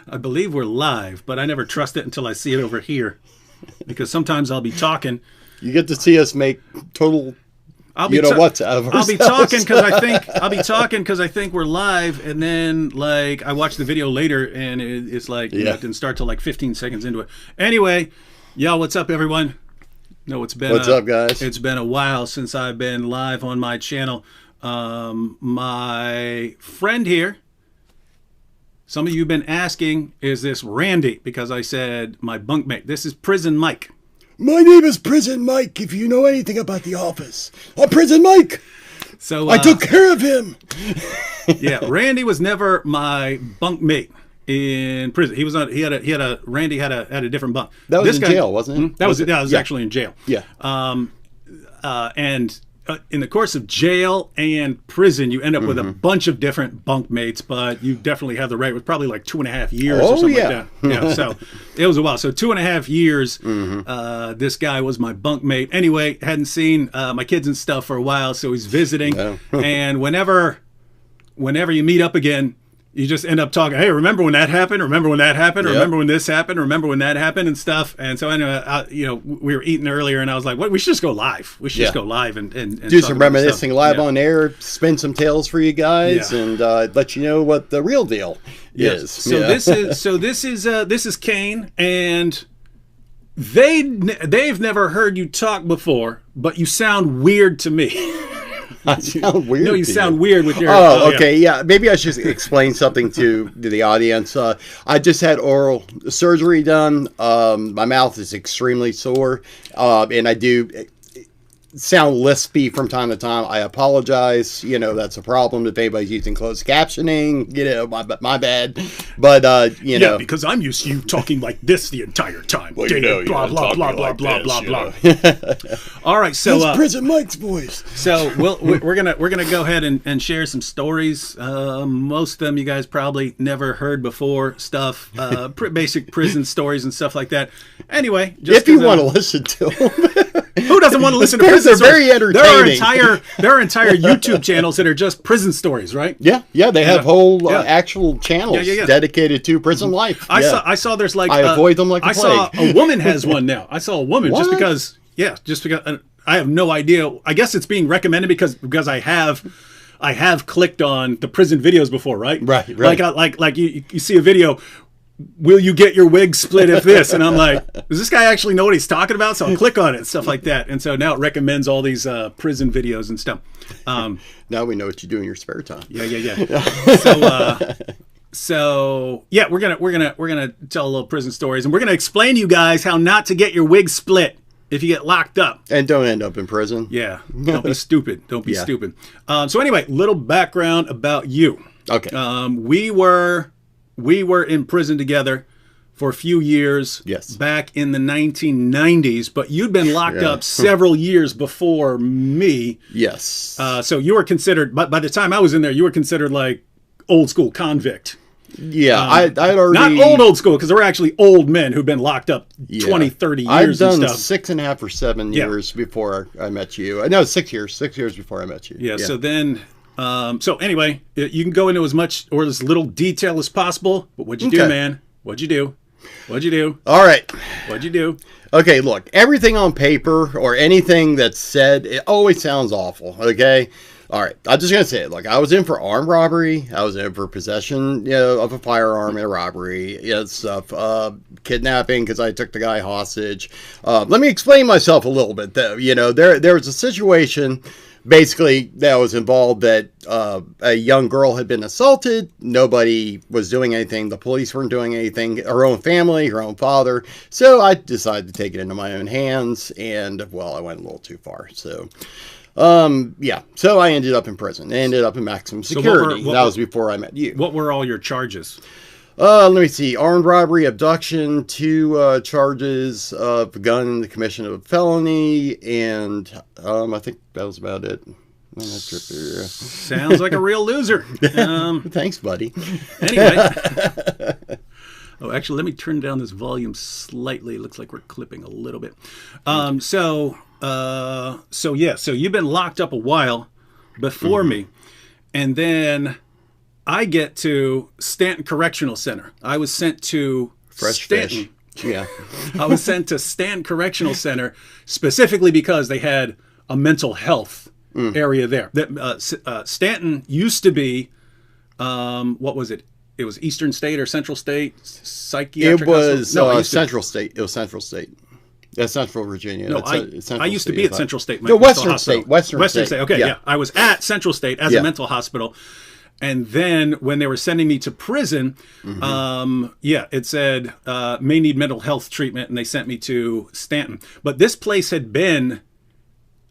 I believe we're live, but I never trust it until I see it over here. Because sometimes I'll be talking. You get to see us make total, what's out of ourselves. I'll be talking because I think we're live, and then like I watch the video later, and it's like it didn't start till like 15 seconds into it. Anyway, what's up, everyone? No, what's up, guys? It's been a while since I've been live on my channel. My friend here. Some of you have been asking, is this Randy? Because I said my bunkmate. This is Prison Mike. My name is Prison Mike, if you know anything about The Office. I'm Prison Mike. So I took care of him. Yeah, Randy was never my bunkmate in prison. Randy had a different bunk. That was in jail, wasn't it? That was actually in jail. Yeah. And in the course of jail and prison, you end up with a bunch of different bunkmates, but you definitely have the right. It was probably like 2.5 years or something like that. Yeah, so it was a while. So 2.5 years, this guy was my bunkmate. Anyway, hadn't seen my kids and stuff for a while, so he's visiting. And whenever you meet up again, you just end up talking, hey, remember when that happened? Remember when that happened? Yep. Remember when this happened? Remember when that happened and stuff? And so anyway, we were eating earlier, and I was like, "What? We should just go live. We should just go live and do some reminiscing live on air, spin some tales for you guys, and let you know what the real deal is." So this is Kane, and they've never heard you talk before, but you sound weird to me. I sound weird. No, you sound weird with your. Oh, okay, yeah. Maybe I should explain something to the audience. I just had oral surgery done. My mouth is extremely sore, and I do sound lispy from time to time. I apologize. That's a problem if anybody's using closed captioning. My bad. But yeah, because I'm used to you talking like this the entire time. Well, blah blah blah blah blah blah blah. All right, so that's Prison Mike's voice. So we're gonna go ahead and share some stories. Most of them you guys probably never heard before. Stuff, basic prison stories and stuff like that. Anyway, just if you want to listen to them. Who doesn't want to listen to prison they're stories? very entertaining. There are entire YouTube channels that are just prison stories, right? Yeah, they have whole actual channels dedicated to prison life. I saw there's like I avoid them like the plague. Saw a woman has one now. I saw a woman just because I have no idea. I guess it's being recommended because I have clicked on the prison videos before, right? Right. Like you see a video. Will you get your wig split if this? And I'm like, does this guy actually know what he's talking about? So I'll click on it and stuff like that. And so now it recommends all these prison videos and stuff. Now we know what you do in your spare time. Yeah. So we're gonna tell a little prison stories, and we're gonna explain to you guys how not to get your wig split if you get locked up. And don't end up in prison. Yeah. Don't be stupid. Don't be stupid. So anyway, little background about you. Okay. We were in prison together for a few years back in the 1990s, but you'd been locked up several years before me. Yes. So you were considered, by the time I was in there, you were considered like old school convict. Yeah, I'd already... Not old school, because there were actually old men who've been locked up 20, 30 years I've done and stuff. 6.5 or 7 years before I met you. No, 6 years. 6 years before I met you. Yeah. So then... so anyway, you can go into as much or as little detail as possible, but what'd you do, man? What'd you do? All right. What'd you do? Okay, look, everything on paper or anything that's said, it always sounds awful, okay? All right, I'm just going to say it. Like, I was in for armed robbery. I was in for possession of a firearm in a robbery. Stuff, kidnapping because I took the guy hostage. Let me explain myself a little bit, though. There was a situation... Basically, that was involved that a young girl had been assaulted. Nobody was doing anything. The police weren't doing anything. Her own family, her own father. So I decided to take it into my own hands. And, well, I went a little too far. So, So I ended up in prison. I ended up in maximum security. That was before I met you. What were all your charges? Let me see. Armed robbery, abduction, 2 charges of gun in the commission of a felony, and I think that was about it. Sounds like a real loser. Thanks, buddy. Anyway. Oh, actually, let me turn down this volume slightly. It looks like we're clipping a little bit. So you've been locked up a while before me, and then I get to Stanton Correctional Center. I was sent to Fresh Stanton. fish. Yeah. I was sent to Stanton Correctional Center specifically because they had a mental health area there. Stanton used to be, what was it? It was Eastern State or Central State Psychiatric It was Hospital? No, Central State. It was Central State. That's Central Virginia. No, Central I used to be at Central State. No, Western State. Western State. Okay, yeah. I was at Central State as a mental hospital. And then when they were sending me to prison, it said may need mental health treatment, and they sent me to Stanton. But this place had been,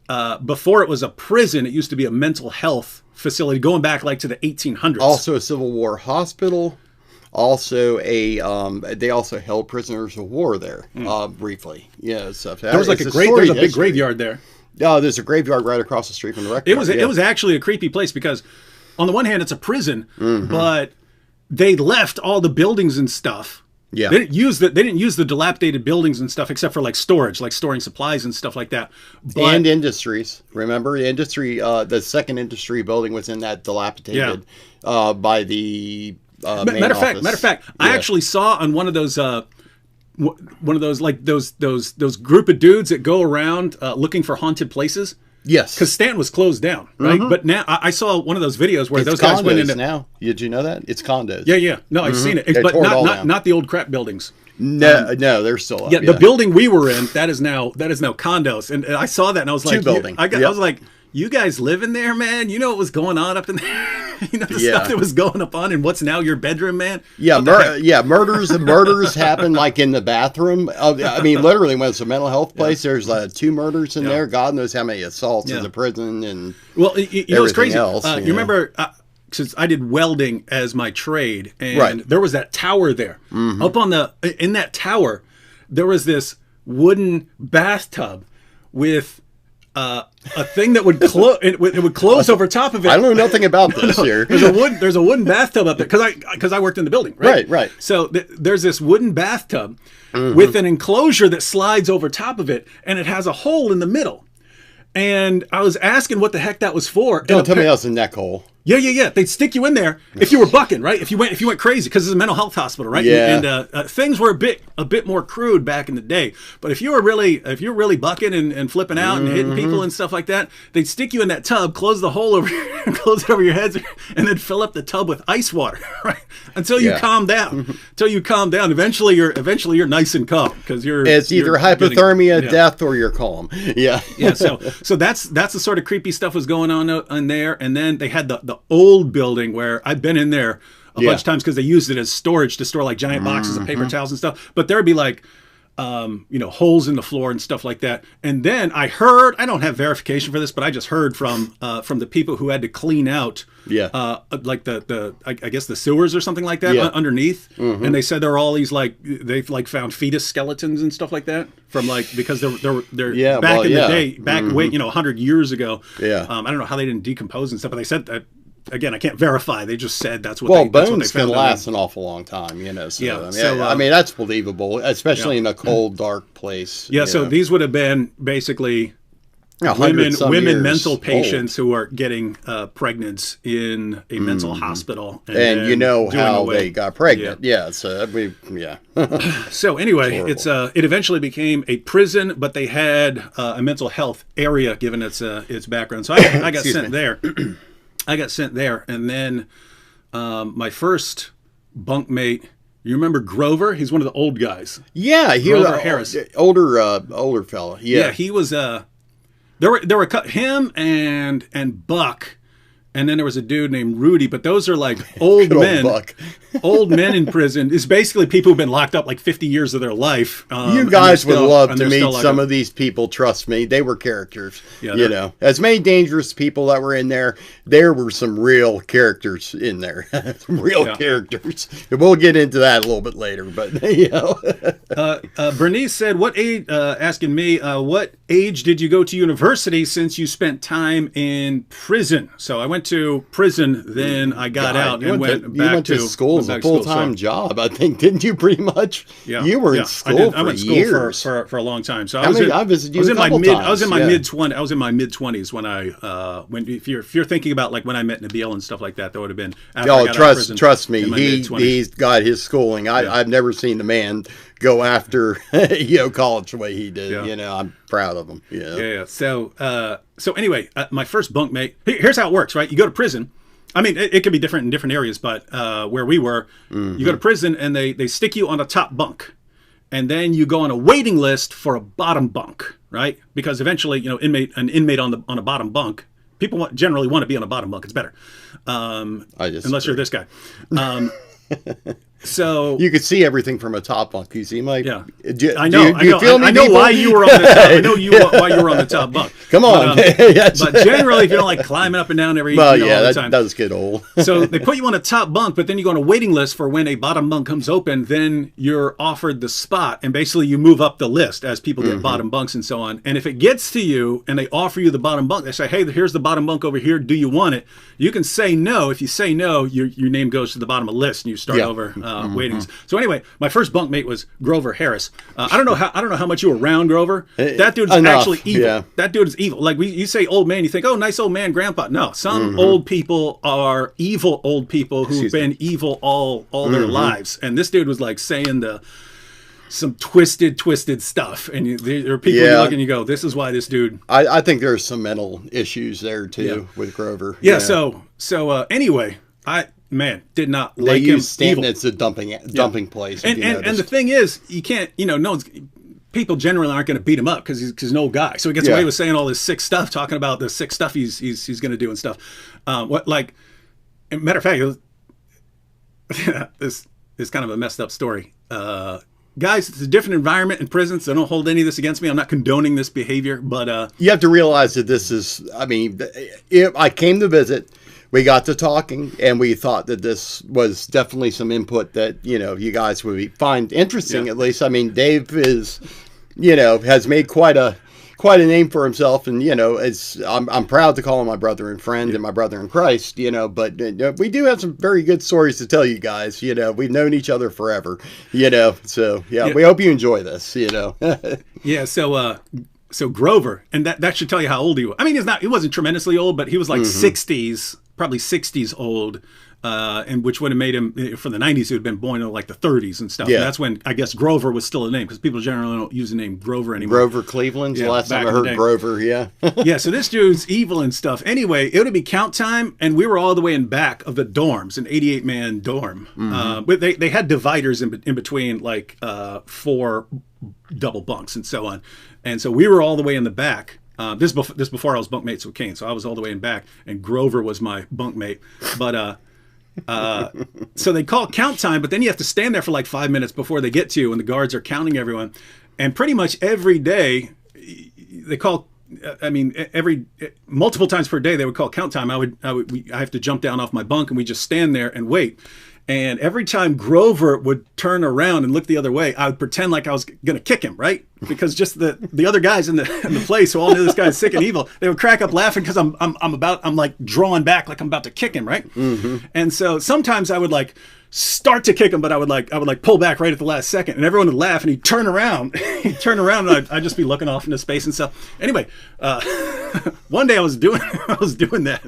before it was a prison, it used to be a mental health facility going back like to the 1800s. Also a Civil War hospital. Also they also held prisoners of war there briefly. Yeah, stuff. There was like there's a big graveyard there. Oh, there's a graveyard right across the street from the rec. It was actually a creepy place because on the one hand it's a prison, but they left all the buildings and stuff. Yeah. They didn't use the dilapidated buildings and stuff except for like storage, like storing supplies and stuff like that. And industries. Remember, the industry, the second industry building was in that dilapidated by the main office. Matter of fact, I actually saw on one of those like those group of dudes that go around looking for haunted places. Yes, because Stanton was closed down, right? But now I saw one of those videos where those guys went into now. Did you know that it's condos? Yeah. No, I've seen it, but not the old crap buildings. No, they're still up. Yeah, the building we were in that is now condos, and I saw that and I was like, I was like, you guys live in there, man? You know what was going on up in there? You know the stuff that was going up on, and what's now your bedroom, man? Yeah, murders happen like in the bathroom. I mean, literally, when it's a mental health place, there's 2 murders in there. God knows how many assaults in the prison and you know, it's crazy. Else, you remember? Since I did welding as my trade, and there was that tower there. Up on in that tower, there was this wooden bathtub with a thing that would close. It would close over top of it. I know nothing about this here. There's a wooden bathtub up there because I worked in the building. Right. So there's this wooden bathtub with an enclosure that slides over top of it, and it has a hole in the middle. And I was asking what the heck that was for. Don't tell me that was a neck hole. Yeah. They'd stick you in there if you were bucking, right? If you went crazy, because it's a mental health hospital, right? Yeah. And things were a bit more crude back in the day. But if you were really bucking and flipping out and hitting people and stuff like that, they'd stick you in that tub, close the hole over, close it over your heads, and then fill up the tub with ice water, right? Until you calm down. Eventually you're nice and calm because it's either hypothermia, death, or you're calm. Yeah. So that's the sort of creepy stuff was going on in there, and then they had the old building where I've been in there a bunch of times because they used it as storage to store like giant boxes of paper towels and stuff. But there'd be like, holes in the floor and stuff like that. And then I don't have verification for this, but I just heard from the people who had to clean out, like I guess the sewers or something like that underneath. And they said there are all these they've found fetus skeletons and stuff like that from because they're back in the day, way 100 years ago. Yeah, I don't know how they didn't decompose and stuff, but they said that. Again, I can't verify. They just said that's what. Well, bones can last an awful long time, So, I mean, that's believable, especially in a cold, dark place. Yeah. So these would have been basically women mental patients who are getting pregnant in a mental hospital, and you know how they got pregnant. So So anyway, it eventually became a prison, but they had a mental health area given its background. So I got sent there. I got sent there, and then my first bunkmate. You remember Grover? He's one of the old guys. Yeah, he Grover was Harris, older fella. Yeah, he was. There were him and Buck, and then there was a dude named Rudy. But those are like old men. Old men in prison. It's basically people who've been locked up like 50 years of their life. You guys would love to meet some of these people. Trust me, they were characters. Yeah, as many dangerous people that were in there, there were some real characters in there. Some real characters. We'll get into that a little bit later. But Bernice said, "What age?" Asking me, "What age did you go to university since you spent time in prison?" So I went went to prison, then I got out and went back to school as a full-time job. I think, didn't you? Pretty much. Yeah. You were in school for years. For a long time. So I visited you a couple times. I was in my mid-20s. I was in my mid-20s when I if you're thinking about like when I met Nabil and stuff like that, that would have been after I got out of prison. Trust me, he's got his schooling. I've never seen the man go after college the way he did. Yeah. I'm proud of him. Yeah. So anyway, my first bunkmate. Here's how it works, right? You go to prison. I mean, it could be different in different areas, but where we were, you go to prison and they stick you on a top bunk, and then you go on a waiting list for a bottom bunk, right? Because eventually, an inmate on a bottom bunk, people generally want to be on a bottom bunk. It's better, unless you're this guy. So you could see everything from a top bunk. You see, Mike? Yeah, I know. I know why you were on the top. I know why you were on the top bunk. Come on, but generally, if you don't like climbing up and down all the time, that does get old. So they put you on a top bunk, but then you go on a waiting list for when a bottom bunk comes open. Then you're offered the spot, and basically you move up the list as people get bottom bunks and so on. And if it gets to you and they offer you the bottom bunk, they say, "Hey, here's the bottom bunk over here. Do you want it?" You can say no. If you say no, your name goes to the bottom of the list, and you start over. Waitings. So anyway, my first bunkmate was Grover Harris. I don't know how much you were around Grover. That dude's actually evil. Yeah. That dude is evil. Like you say old man, you think, oh, nice old man, grandpa. No, some old people are evil old people who've been evil all their lives. And this dude was like saying some twisted stuff. And there are people who look and you go, this is why this dude. I think there's some mental issues there too with Grover. Yeah. So anyway, did not like him. They use Stanton as a dumping place. And the thing is, you can't, people generally aren't going to beat him up because he's an old guy. So he gets away with saying all this sick stuff, talking about the sick stuff he's going to do and stuff. Matter of fact, this is kind of a messed up story. Guys, it's a different environment in prison, so don't hold any of this against me. I'm not condoning this behavior, but you have to realize that this is. I mean, I came to visit. We got to talking, and we thought that this was definitely some input that you guys would find interesting. At least, I mean, Dave is, has made quite a name for himself, and I'm proud to call him my brother and friend and my brother in Christ. But we do have some very good stories to tell you guys. We've known each other forever. So we hope you enjoy this. Yeah. So Grover, and that should tell you how old he was. I mean, he wasn't tremendously old, but he was like 60s. Probably 60s old, and which would have made him, for the 90s, he would have been born in like the 30s and stuff. Yeah. And that's when, I guess, Grover was still a name, because people generally don't use the name Grover anymore. Grover Cleveland's the last time I heard Grover, Yeah, so this dude's evil and stuff. Anyway, it would be count time, and we were all the way in back of the dorms, an 88-man dorm. But they had dividers in between, like 4 double bunks and so on. And so we were all the way in the back. This before I was bunkmates with Kane, so I was all the way in back, and Grover was my bunkmate. But so they call count time, but then you have to stand there for like 5 minutes before they get to you, and the guards are counting everyone. And pretty much every day, they call. I mean, multiple times per day they would call count time. I have to jump down off my bunk, and we just stand there and wait. And every time Grover would turn around and look the other way, I would pretend like I was going to kick him, right? Because just the other guys in the place who all knew this guy's sick and evil, they would crack up laughing because I'm like drawing back like I'm about to kick him, right? And so sometimes I would like start to kick him, but I would like pull back right at the last second, and everyone would laugh, and he'd turn around, and I'd just be looking off into space and stuff. Anyway, one day I was doing that,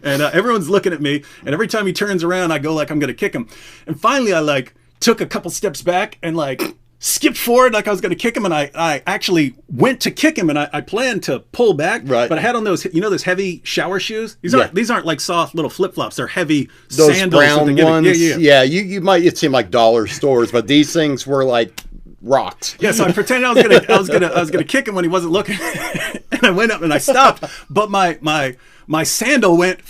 and everyone's looking at me, and every time he turns around, I go like I'm gonna kick him, and finally I like took a couple steps back and like skipped forward like I was going to kick him, and I actually went to kick him, and I planned to pull back, but I had on those, those heavy shower shoes. These aren't like soft little flip-flops. They're heavy those sandals. Brown ones. Yeah. You might, it seemed like dollar stores, but these things were like rocks. Yeah, so I pretended I was gonna kick him when he wasn't looking, and I went up and I stopped, but my sandal went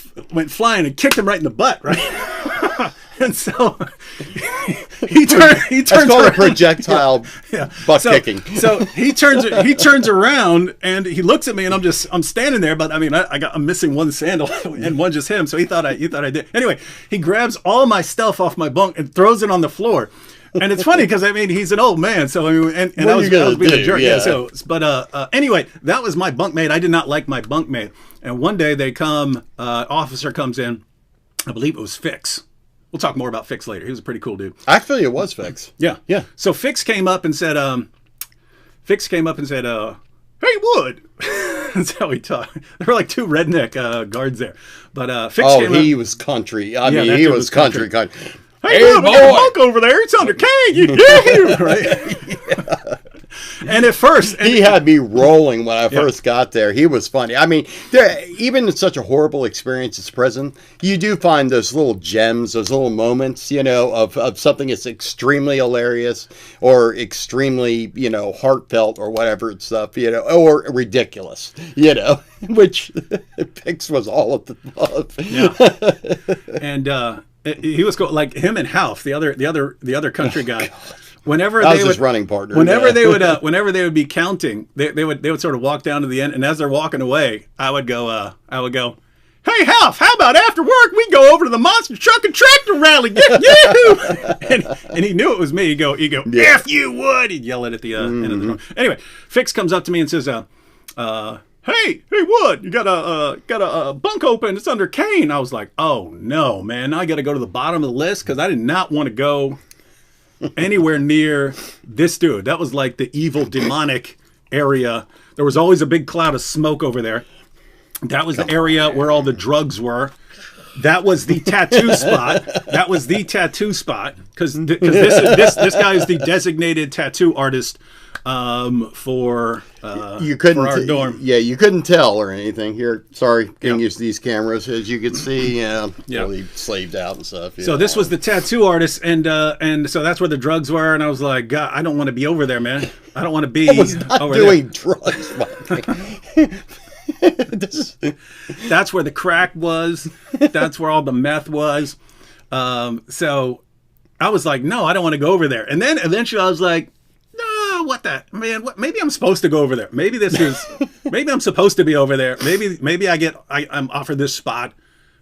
flying and kicked him right in the butt, right? And so he turns called a projectile butt kicking. So he turns around and he looks at me, and I'm standing there, but I mean I'm missing one sandal and one just him. So he thought I did. Anyway, he grabs all my stuff off my bunk and throws it on the floor. And it's funny because I mean he's an old man, so I mean, and I was being a jerk. Yeah. So, but anyway, that was my bunkmate. I did not like my bunkmate. And one day they come, officer comes in. I believe it was Fix. We'll talk more about Fix later. He was a pretty cool dude. Actually, it was Fix. Yeah, yeah. So Fix came up and said, "Hey, Wood." That's how he talked. There were like two redneck guards there, but Fix came up. He was country. I mean, he was country. Hey, Wood, we got a bunk over there. It's under Kane. Yeah, right. Yeah. And at first, he had me rolling when I first got there. He was funny. I mean, even in such a horrible experience as prison, you do find those little gems, those little moments, you know, of something that's extremely hilarious or extremely, you know, heartfelt or whatever stuff, you know, or ridiculous, you know, which Pix was all of the above. Yeah. And he was cool, like him and Half, the other country guy. Whenever that was his running partner. Whenever they would be counting, they would sort of walk down to the end, and as they're walking away, I would go, "Hey, Half, how about after work we go over to the monster truck and tractor rally? And he knew it was me. He'd go, "F you, Wood!" He'd yell it at the end of the door. Anyway, Fix comes up to me and says, "Hey, Wood, you got a bunk open. It's under Kane." I was like, "Oh no, man! I got to go to the bottom of the list because I did not want to go anywhere near this dude." That was like the evil demonic area. There was always a big cloud of smoke over there. That was the area where all the drugs were. That was the tattoo spot. That was the tattoo spot because this guy is the designated tattoo artist for our dorm. Yeah, you couldn't tell or anything here. Sorry, can't use these cameras. As you can see, really slaved out and stuff. So this was the tattoo artist, and so that's where the drugs were. And I was like, God, I don't want to be over there, man. I don't want to be I was not over doing there. Drugs. That's where the crack was. That's where all the meth was. So I was like, no, I don't want to go over there. And then eventually I was like, no, what that, man? What? Maybe I'm supposed to go over there. Maybe maybe I'm supposed to be over there. Maybe I'm offered this spot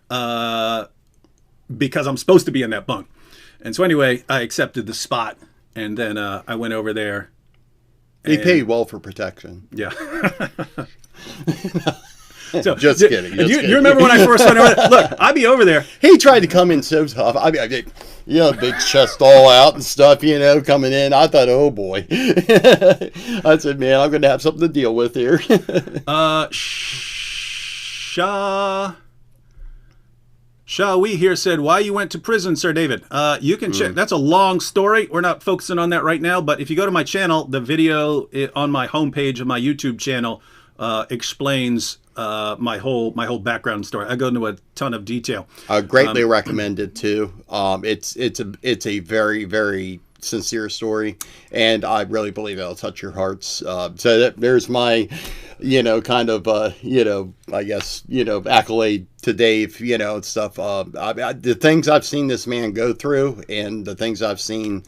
because I'm supposed to be in that bunk. And so anyway, I accepted the spot, and then I went over there. He paid well for protection. Yeah. So, just kidding. You remember when I first went over there? Look, I'd be over there. He tried to come in so tough. I mean, big chest all out and stuff, coming in. I thought, oh boy. I said, man, I'm going to have something to deal with here. We here said, why you went to prison, Sir David? You can check. That's a long story. We're not focusing on that right now. But if you go to my channel, the video on my homepage of my YouTube channel explains my whole background story. I go into a ton of detail. Greatly recommended too. It's a very, very sincere story, and I really believe it'll touch your hearts. So there's my, kind of, I guess, accolade to Dave, and stuff. The things I've seen this man go through, and the things I've seen,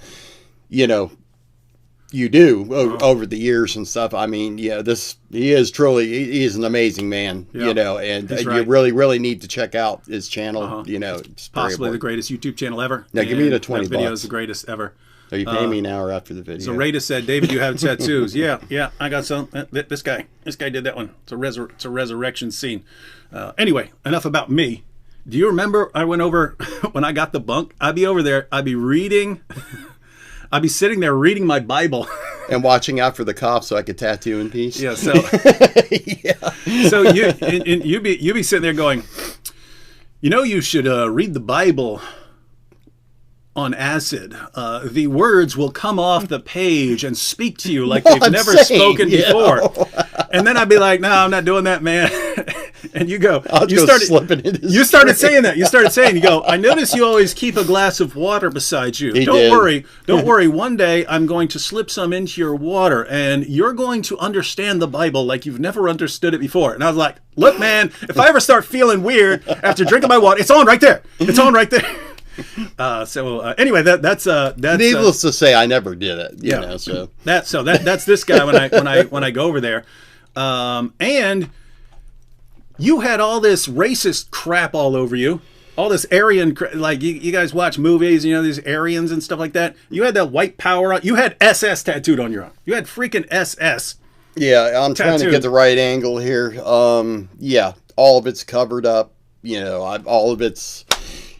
you do over the years and stuff. I mean, he is an amazing man, and right. You really, really need to check out his channel. It's possibly the greatest YouTube channel ever. Now, give me the 20 video is the greatest ever. Are you paying me an hour after the video? So Rada said, David, you have tattoos. Yeah, I got some. This guy did that one. It's a resurrection scene. Anyway, enough about me. Do you remember I went over when I got the bunk? I'd be over there. I'd be reading. I'd be sitting there reading my Bible. And watching out for the cops so I could tattoo in peace. Yeah, so So you'd be sitting there going, you should read the Bible on acid. The words will come off the page and speak to you like they've never spoken before. And then I'd be like, no, I'm not doing that, man. And you go, you started saying that. You go, I notice you always keep a glass of water beside you. Don't worry. One day I'm going to slip some into your water and you're going to understand the Bible like you've never understood it before. And I was like, look, man, if I ever start feeling weird after drinking my water, it's on right there. It's on right there. Anyway, that's needless to say, I never did it. So that's this guy when I go over there, and you had all this racist crap all over you. all this Aryan, like you guys watch movies, you know, these Aryans and stuff like that. You had that white power on. You had SS tattooed on your arm. You had freaking SS. Yeah, I'm trying to get the right angle here. Yeah, all of it's covered up. You know, all of it's,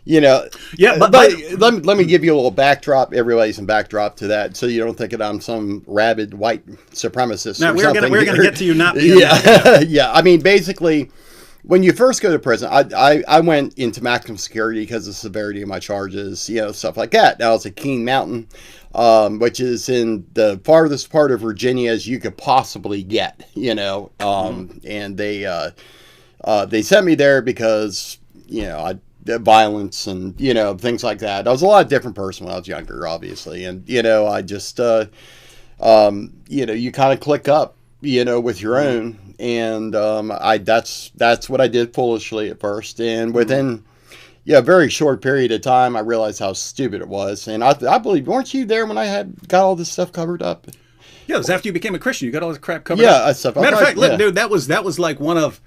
you know. Yeah, but let me give you a little backdrop. Everybody some backdrop to that, so you don't think that I'm some rabid white supremacist. No, or we're gonna get to you not being. Yeah, yeah. I mean, basically, when you first go to prison, I went into maximum security because of the severity of my charges, you know, stuff like that. Now it's at Keene Mountain, which is in the farthest part of Virginia as you could possibly get, you know, and they sent me there because, you know, violence and, you know, things like that. I was a lot different person when I was younger, obviously. And, you know, I just, you know, you kind of click up, you know, with your own. And that's what I did foolishly at first. And within a very short period of time, I realized how stupid it was. And I believe, weren't you there when I got all this stuff covered up? Yeah, it was after you became a Christian. You got all this crap covered up. Yeah, stuff. Matter of fact, look, dude, that was like one of.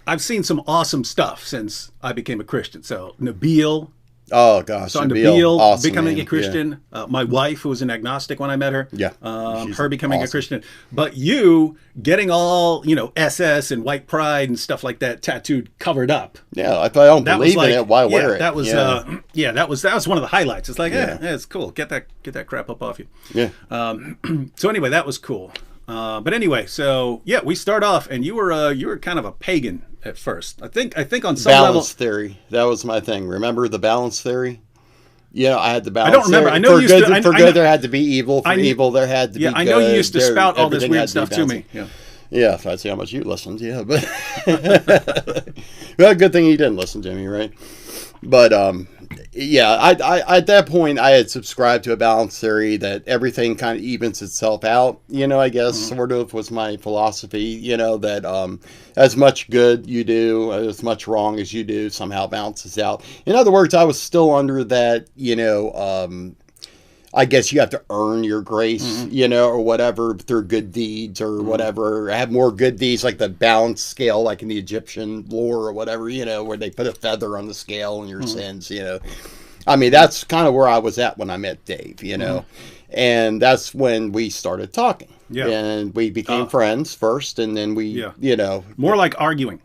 I've seen some awesome stuff since I became a Christian. So Nabil. Oh gosh, so Nabil awesome, becoming man. a Christian. Yeah. My wife, who was an agnostic when I met her. Yeah, her becoming a Christian. But you getting all, you know, SS and white pride and stuff like that tattooed, covered up. Yeah, if I don't believe in it, why wear it? That was that was one of the highlights. It's like, yeah, it's cool. Get that crap up off you. Yeah. So anyway, that was cool. But anyway, so yeah, we start off, and you were kind of a pagan at first. I think on some level. Balance theory. That was my thing. Remember the balance theory? Yeah, I had the balance. I don't remember. Theory. I know for you good, used to, for good there had to be evil. For evil there had to be good. Yeah, I know you used to spout all this weird stuff to me. Yeah. Yeah, if I see how much you listened, yeah, but well, good thing you didn't listen to me, right? But yeah, I at that point I had subscribed to a balance theory that everything kind of evens itself out. You know, I guess sort of was my philosophy. You know that as much good you do, as much wrong as you do, somehow balances out. In other words, I was still under that. You know. I guess you have to earn your grace, you know, or whatever through good deeds or whatever. Have more good deeds, like the balance scale, like in the Egyptian lore or whatever, you know, where they put a feather on the scale and your sins, you know. I mean, that's kind of where I was at when I met Dave, you know. And that's when we started talking. Yeah. And we became friends first, and then we, you know. More like arguing.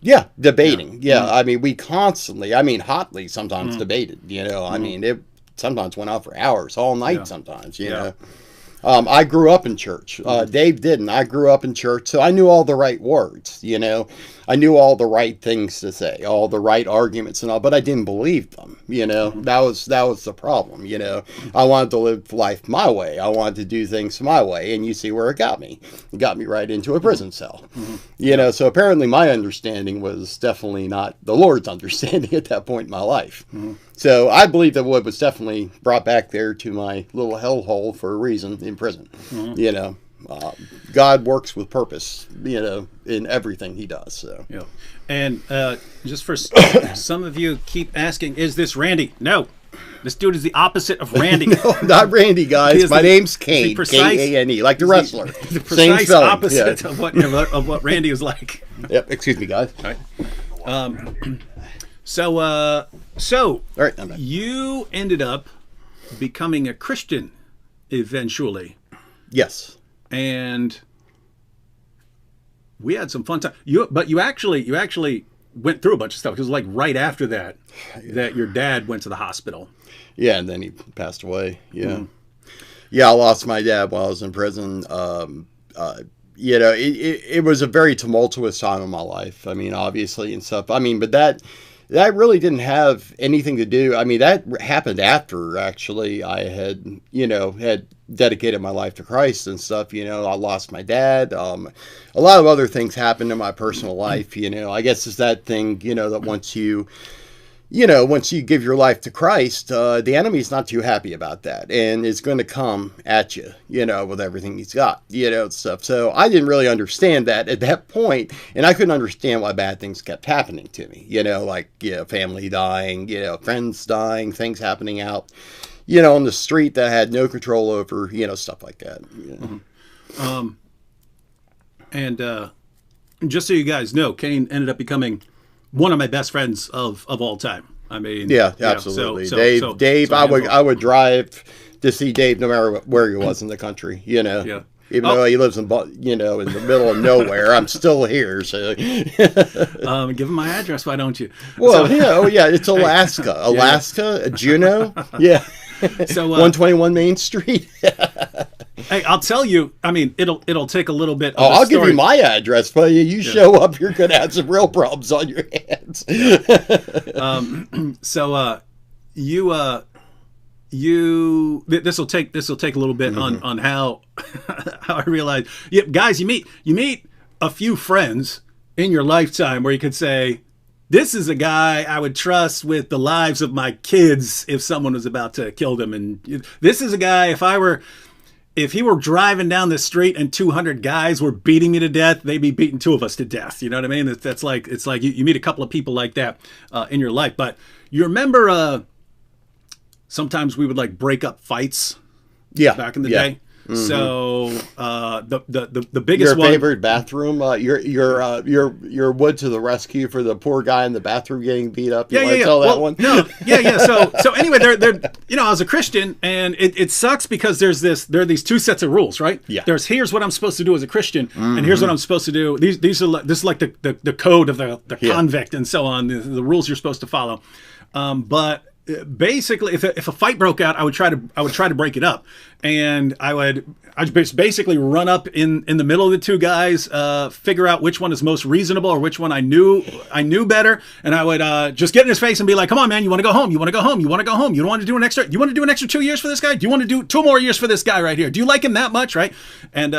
Yeah, debating. Yeah, I mean, we constantly, hotly sometimes debated, you know. I mean, it sometimes went out for hours, all night sometimes, you know. I grew up in church. Dave didn't. I grew up in church, so I knew all the right words, you know. I knew all the right things to say, all the right arguments and all, but I didn't believe them, you know. That was the problem, you know. I wanted to live life my way. I wanted to do things my way, and you see where it got me. It got me right into a prison cell, you know. So apparently my understanding was definitely not the Lord's understanding at that point in my life. So I believe that Wood was definitely brought back there to my little hellhole for a reason in prison, you know. God works with purpose, you know, in everything he does. So yeah, and just for some of you keep asking, is this Randy? No, this dude is the opposite of Randy. No, not Randy, guys. My name's Kane, Kane, like the wrestler. The precise opposite of what Randy was like. Yep. Excuse me, guys. All right. So all right, I'm back. You ended up becoming a Christian eventually. Yes. And we had some fun time. But you actually went through a bunch of stuff. Because like right after that your dad went to the hospital. Yeah, and then he passed away. Yeah. Yeah, I lost my dad while I was in prison. You know, it was a very tumultuous time in my life. I mean, obviously and stuff. I mean, but that really didn't have anything to do. I mean, that happened after actually I had dedicated my life to Christ and stuff. You know, I lost my dad. A lot of other things happened in my personal life. You know, I guess it's that thing, you know, that once you give your life to Christ, the enemy's not too happy about that, and is going to come at you, you know, with everything he's got, you know, stuff. So I didn't really understand that at that point, and I couldn't understand why bad things kept happening to me, you know, like, you know, family dying, you know, friends dying, things happening out, you know, on the street that I had no control over, you know, stuff like that. You know. And just so you guys know, Kane ended up becoming one of my best friends of all time. I mean, yeah, absolutely. So, Dave, I would drive to see Dave no matter where he was in the country. You know, yeah. Even though he lives in in the middle of nowhere, I'm still here. So, give him my address, why don't you? Well, it's Alaska, Alaska, Juneau, yeah. So 121 Main Street. Hey, I'll tell you. I mean, it'll take a little bit. I'll give you my address, but you show up, you're gonna have some real problems on your hands. This will take a little bit on how I realized. Yeah, guys, you meet a few friends in your lifetime where you could say, this is a guy I would trust with the lives of my kids if someone was about to kill them, and this is a guy if he were driving down the street and 200 guys were beating me to death, they'd be beating two of us to death. You know what I mean? It's like you meet a couple of people like that in your life. But you remember sometimes we would like break up fights. Yeah, back in the day. Mm-hmm. So the biggest your favorite bathroom, your wood to the rescue for the poor guy in the bathroom getting beat up. You want to tell that one? No, yeah. So anyway, they're I was a Christian, and it sucks because there are these two sets of rules, right? Yeah. Here's what I'm supposed to do as a Christian, and here's what I'm supposed to do. This is like the code of the convict and so on. The rules you're supposed to follow, but. Basically, if a fight broke out, I would try to break it up, and I'd basically run up in the middle of the two guys, figure out which one is most reasonable or which one I knew better, and I would just get in his face and be like, "Come on, man, you want to go home? You want to go home? You want to go home? You don't want to do an extra? You want to do an extra 2 years for this guy? Do you want to do 2 more years for this guy right here? Do you like him that much, right?" And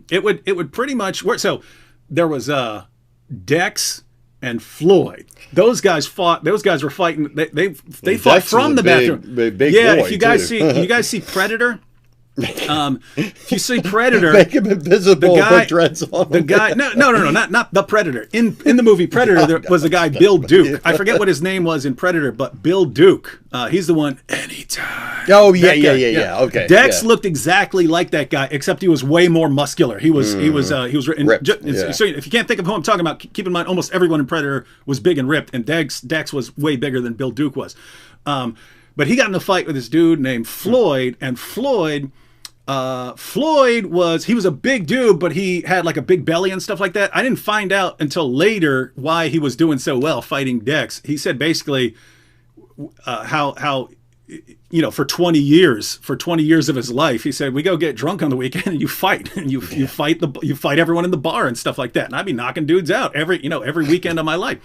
it would pretty much work. So there was Dex and Floyd. Those guys fought. Those guys were fighting. They fought from the bathroom. Big yeah, boy, if you guys see Predator. If you see Predator, make him invisible. Put dreads on the guy. No, not the Predator. In the movie Predator, there was a guy, Bill Duke. I forget what his name was in Predator, but Bill Duke. He's the one. Anytime. Oh yeah. Okay. Dex looked exactly like that guy, except he was way more muscular. He was ripped. So if you can't think of who I'm talking about, keep in mind almost everyone in Predator was big and ripped, and Dex was way bigger than Bill Duke was. But he got in a fight with this dude named Floyd, and Floyd was a big dude, but he had like a big belly and stuff like that. I didn't find out until later why he was doing so well fighting Dex. He said basically how for 20 years of his life, he said, we go get drunk on the weekend and you fight and you fight everyone in the bar and stuff like that. And I'd be knocking dudes out every weekend of my life.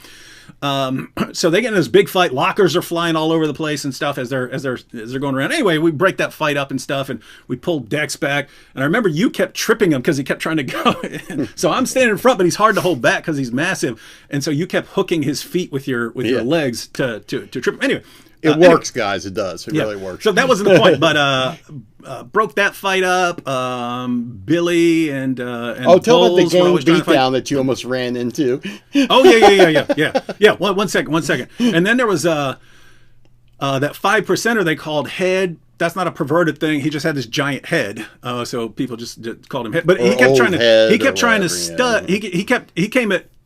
So they get in this big fight. Lockers are flying all over the place and stuff as they're going around. Anyway, we break that fight up and stuff, and we pull Dex back. And I remember you kept tripping him because he kept trying to go. So I'm standing in front, but he's hard to hold back because he's massive. And so you kept hooking his feet with your legs to trip him. Anyway. It works, guys. It does. It really works. So that wasn't the point, but broke that fight up. Billy and tell about the gang beatdown that you almost ran into. Oh yeah. One second. And then there was that 5%er they called Head. That's not a perverted thing. He just had this giant head, so people just called him Head. But he kept trying to stud. He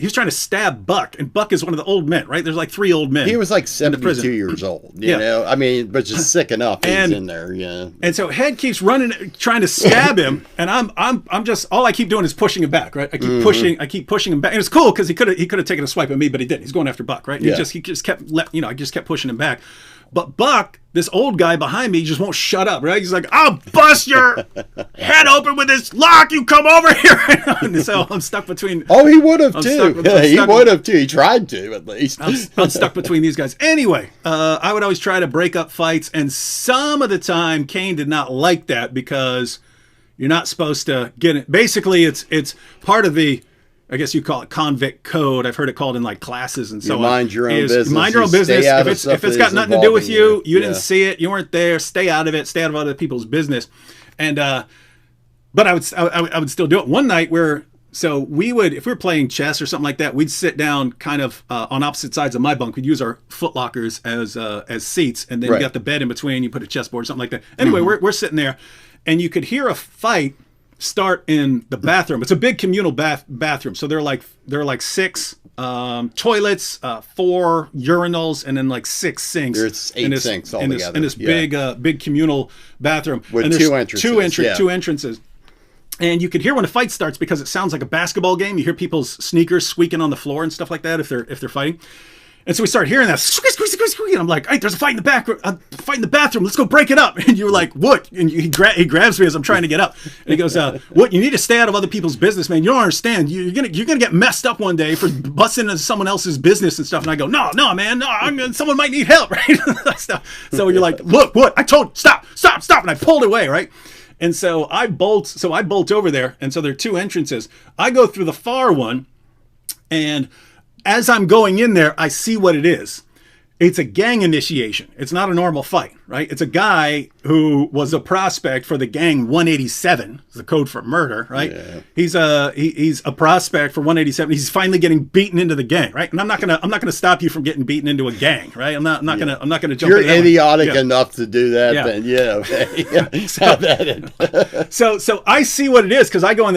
was trying to stab Buck, and Buck is one of the old men, right? There's like 3 old men. He was like 72 years old, you know. I mean, but just sick enough. He's in there, yeah. And so Head keeps running, trying to stab him, and I'm just all I keep doing is pushing him back, right? I keep pushing him back, and it's cool because he could have taken a swipe at me, but he didn't. He's going after Buck, right? Yeah. He just kept I just kept pushing him back. But Buck, this old guy behind me, just won't shut up, right? He's like, I'll bust your head open with this lock. You come over here. And so I'm stuck between. Oh, he would have too. He would have too. He tried to, at least. I'm stuck between these guys. Anyway, I would always try to break up fights. And some of the time, Kane did not like that because you're not supposed to get it. Basically, it's part of the, I guess you call it convict code. I've heard it called in like classes and so on. Mind your own business. Mind your own business. If it's got nothing to do with you, you didn't see it, you weren't there, stay out of it, stay out of other people's business. And but I would still do it. One night we would, if we were playing chess or something like that, we'd sit down kind of on opposite sides of my bunk. We'd use our foot lockers as seats, and then you got the bed in between. You put a chessboard or something like that. Anyway, we're sitting there, and you could hear a fight start in the bathroom. It's a big communal bathroom, so there are like 6 toilets, 4 urinals, and then like 6 sinks. There's 8 sinks altogether. In this big communal bathroom. With and 2 entrances. 2 entrances. And you could hear when a fight starts because it sounds like a basketball game. You hear people's sneakers squeaking on the floor and stuff like that if they're fighting. And so we started hearing that squeak, squeak, squeak, squeak, and I'm like, hey, there's a fight in the back, fight in the bathroom. Let's go break it up. And you were like, what? And he grabs me as I'm trying to get up. And he goes, what? You need to stay out of other people's business, man. You don't understand. You're gonna get messed up one day for busting into someone else's business and stuff. And I go, no, man, no, someone might need help, right? So you're like, look, what? I told, stop. And I pulled away, right? And so I bolt over there. And so there are 2 entrances. I go through the far one, and as I'm going in there, I see what it is. It's a gang initiation. It's not a normal fight, right? It's a guy who was a prospect for the gang 187. It's the code for murder, right? Yeah. He's a prospect for 187. He's finally getting beaten into the gang, right? And I'm not gonna stop you from getting beaten into a gang, right? I'm not gonna jump. You're idiotic enough to do that, then okay. So I see what it is because I go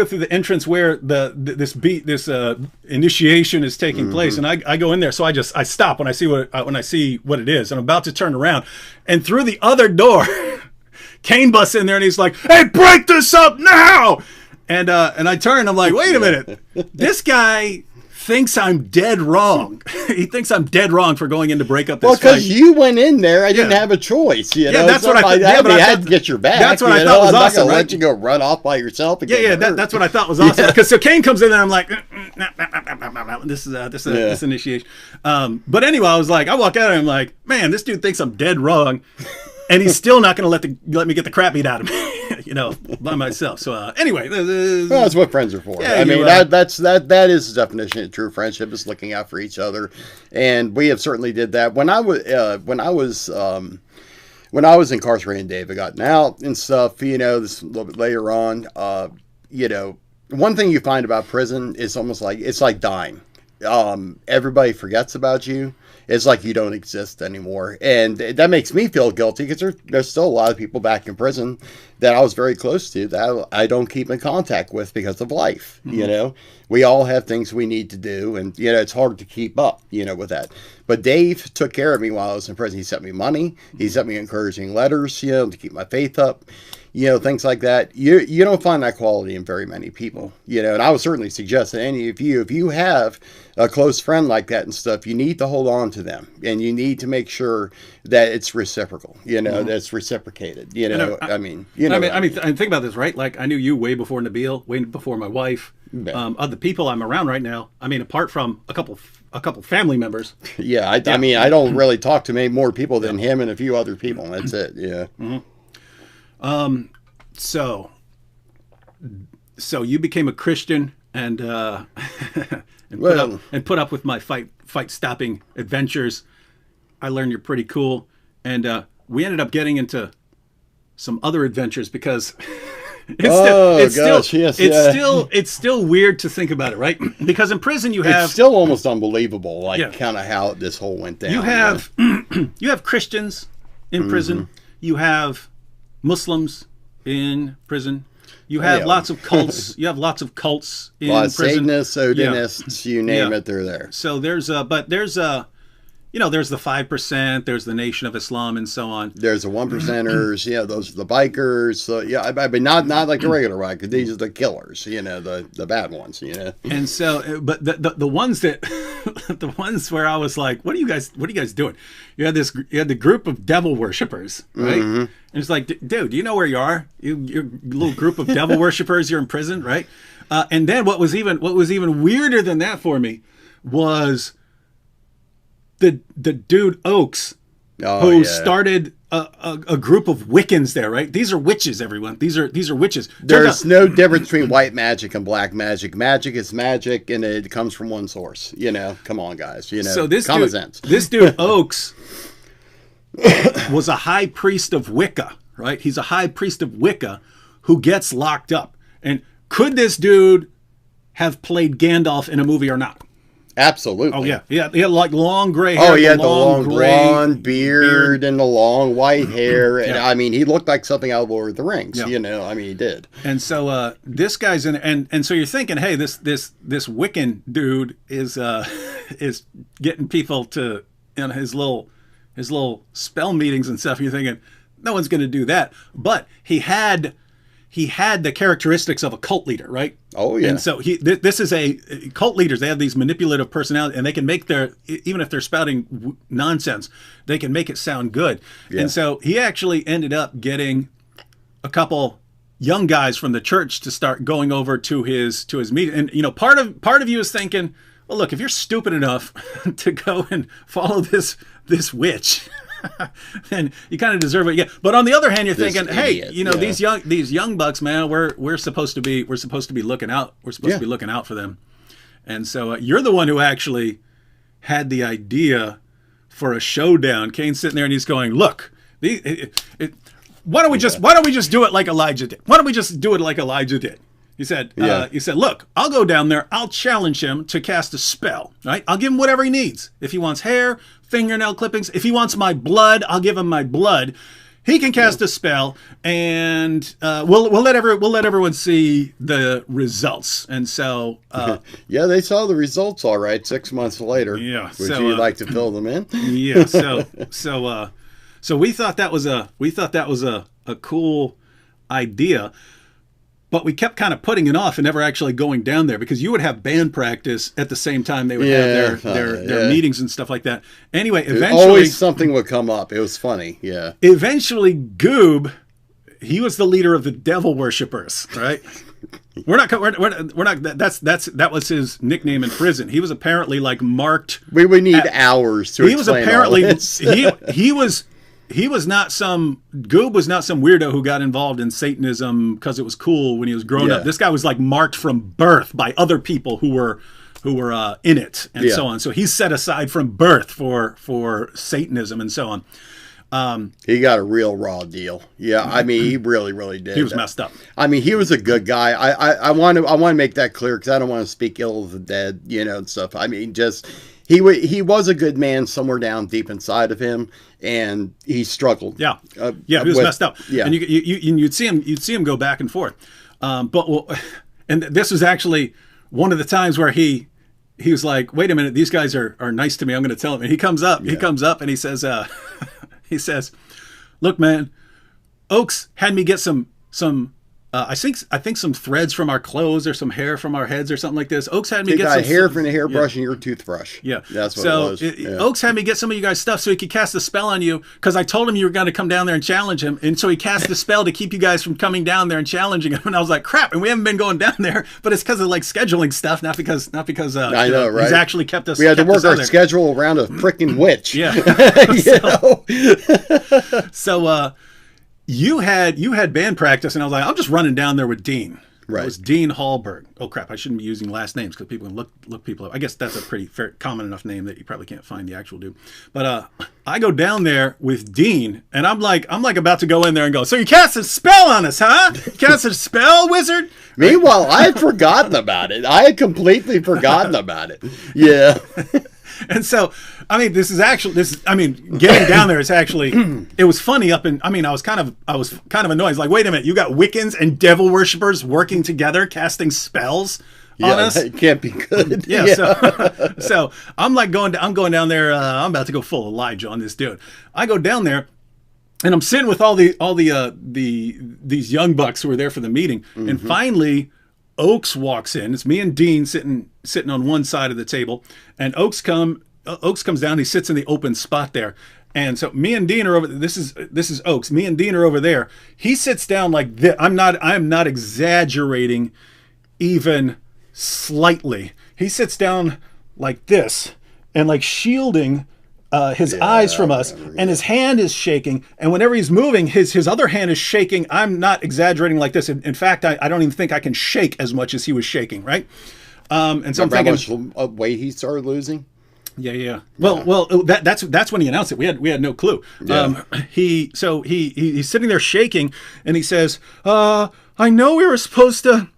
through the entrance where this initiation is taking place, and I go in there. So I stop when I see what it is, and I'm about to turn around, and through the other door, Kane busts in there, and he's like, "Hey, break this up now!" And I turn, I'm like, "Wait a minute, this guy thinks I'm dead wrong. He thinks I'm dead wrong for going in to break up this fight." Well, because you went in there, I didn't have a choice. You know? That's what I thought. I had to get your back. That's what I thought was awesome. I'm not going to let you go run off by yourself again. That's what I thought was awesome. Because so Kane comes in there, I'm like, this is initiation. But anyway, I walk out and I'm like, man, this dude thinks I'm dead wrong, and he's still not going to let me get the crap beat out of me, by myself. So anyway, well, that's what friends are for. Yeah, I mean, that is the definition of true friendship, is looking out for each other, and we have certainly did that. When I was incarcerated and David gotten out and stuff, this a little bit later on, one thing you find about prison is almost like it's like dying. Everybody forgets about you. It's like you don't exist anymore. And that makes me feel guilty because there's still a lot of people back in prison that I was very close to that I don't keep in contact with because of life. Mm-hmm. We all have things we need to do, and it's hard to keep up, with that. But Dave took care of me while I was in prison. He sent me money. He sent me encouraging letters, to keep my faith up. Things like that. You don't find that quality in very many people, and I would certainly suggest that any of you, if you have a close friend like that and stuff, you need to hold on to them, and you need to make sure that it's reciprocal, mm-hmm. that's reciprocated, I mean, think about this, right? Like, I knew you way before Nabil, way before my wife, other people I'm around right now. I mean, apart from a couple family members. Yeah. I mean, I don't really talk to many more people than him and a few other people. That's it. Yeah. Mm-hmm. So you became a Christian and put up with my fight stopping adventures. I learned you're pretty cool, and we ended up getting into some other adventures because it's still weird to think about it, right? Because in prison it's still almost unbelievable, kind of how this whole went down. You have you have Christians in prison. Mm-hmm. You have Muslims in prison. You have lots of cults. You have lots of cults in prison. Satanists, Odinists, you name it, they're there. So there's the 5%, there's the Nation of Islam, and so on. There's the 1%ers, those are the bikers. So I mean, not like the regular bikers. These are the killers, the bad ones, And so, but the ones that, the ones where I was like, what are you guys doing? You had the group of devil worshippers, right? Mm-hmm. And it's like, dude, do you know where you are? You're a little group of devil worshippers. You're in prison, right? And then what was even weirder than that for me was the dude Oaks, who started a group of Wiccans there, right? These are witches, everyone. These are witches. There's no difference between white magic and black magic. Magic is magic, and it comes from one source. Come on, guys. So common sense. This dude Oaks was a high priest of Wicca, right? He's a high priest of Wicca who gets locked up. And could this dude have played Gandalf in a movie or not? Absolutely. Oh yeah, he had like long gray hair. Oh, he had the long blonde beard and the long white hair. And I mean, he looked like something out of Lord of the Rings. Yeah. You know, I mean, he did. And so this guy's in, and so you're thinking, hey, this Wiccan dude is getting people to his little spell meetings and stuff. You're thinking, no one's going to do that, but he had the characteristics of a cult leader, right? Oh, yeah. And so this is cult leaders. They have these manipulative personality, and they can make even if they're spouting nonsense, they can make it sound good. Yeah. And so he actually ended up getting a couple young guys from the church to start going over to his meeting. And part of you is thinking, well, look, if you're stupid enough to go and follow this witch, then you kind of deserve what you get. But on the other hand, you're thinking, hey, these young bucks, man, we're supposed to be looking out. We're supposed to be looking out for them. And so you're the one who actually had the idea for a showdown. Kane's sitting there and he's going, look, why don't we just do it like Elijah did? Why don't we just do it like Elijah did? He said, look, I'll go down there. I'll challenge him to cast a spell, right? I'll give him whatever he needs. If he wants hair, fingernail clippings, if he wants my blood, I'll give him my blood. He can cast a spell, and we'll let everyone see the results. And so, they saw the results all right 6 months later. Yeah. Would you like to fill them in? Yeah. So we thought that was a cool idea. But we kept kind of putting it off and never actually going down there because you would have band practice at the same time they would have their meetings and stuff like that. Anyway, eventually... Always something would come up. It was funny, yeah. Eventually, Goob, he was the leader of the devil worshippers, right? We're not. That was his nickname in prison. He was apparently like marked... We would need hours to explain all this. He was not some Goob was not some weirdo who got involved in Satanism because it was cool when he was growing up. This guy was like marked from birth by other people who were in it and so on. So he's set aside from birth for Satanism and so on. He got a real raw deal. Yeah, I mean, he really, really did. He was messed up. I mean, he was a good guy. I want to make that clear because I don't want to speak ill of the dead, and stuff. I mean, just he was a good man somewhere down deep inside of him, and he struggled. Yeah, he was messed up. Yeah, and you'd see him go back and forth. And this was actually one of the times where he was like, "Wait a minute, these guys are nice to me. I'm going to tell them." And he comes up and he says, he says, "Look, man, Oaks had me get some I think some threads from our clothes or some hair from our heads or something like this. Oaks had me get some hair from the hairbrush and your toothbrush. Yeah, that's what it was. Oaks had me get some of you guys' stuff so he could cast a spell on you because I told him you were going to come down there and challenge him, and so he cast a spell to keep you guys from coming down there and challenging him. And I was like, crap, and we haven't been going down there, but it's because of like scheduling stuff, not because I know, right? He's actually kept us. We had to work our schedule around a freaking witch. Yeah. So you had band practice, and I was like, I'm just running down there with Dean. Right. It was Dean Hallberg. Oh crap! I shouldn't be using last names because people can look people up. I guess that's a pretty common enough name that you probably can't find the actual dude. But I go down there with Dean, and I'm like about to go in there and go. So you cast a spell on us, huh? You cast a spell, wizard? Meanwhile, I had forgotten about it. I had completely forgotten about it. Yeah. And so, I mean, getting down there is actually, it was funny I was kind of annoyed. It's like, wait a minute, you got Wiccans and devil worshippers working together, casting spells on us? It can't be good. Yeah. So I'm going down there. I'm about to go full Elijah on this dude. I go down there. And I'm sitting with all these young bucks who were there for the meeting. Mm-hmm. And finally, Oaks walks in. It's me and Dean sitting on one side of the table, and Oaks comes down. He sits in the open spot there, and so me and Dean are over. This is Oaks. Me and Dean are over there. He sits down like this. I'm not exaggerating, even slightly. He sits down like this, and like shielding his eyes from us, and his hand is shaking, and whenever he's moving, his other hand is shaking. I'm not exaggerating like this. In fact, I don't even think I can shake as much as he was shaking, right? And so I'm thinking, how much weight he started losing? Yeah. Well, that's when he announced it. We had no clue. Yeah. He's sitting there shaking, and he says, "I know we were supposed to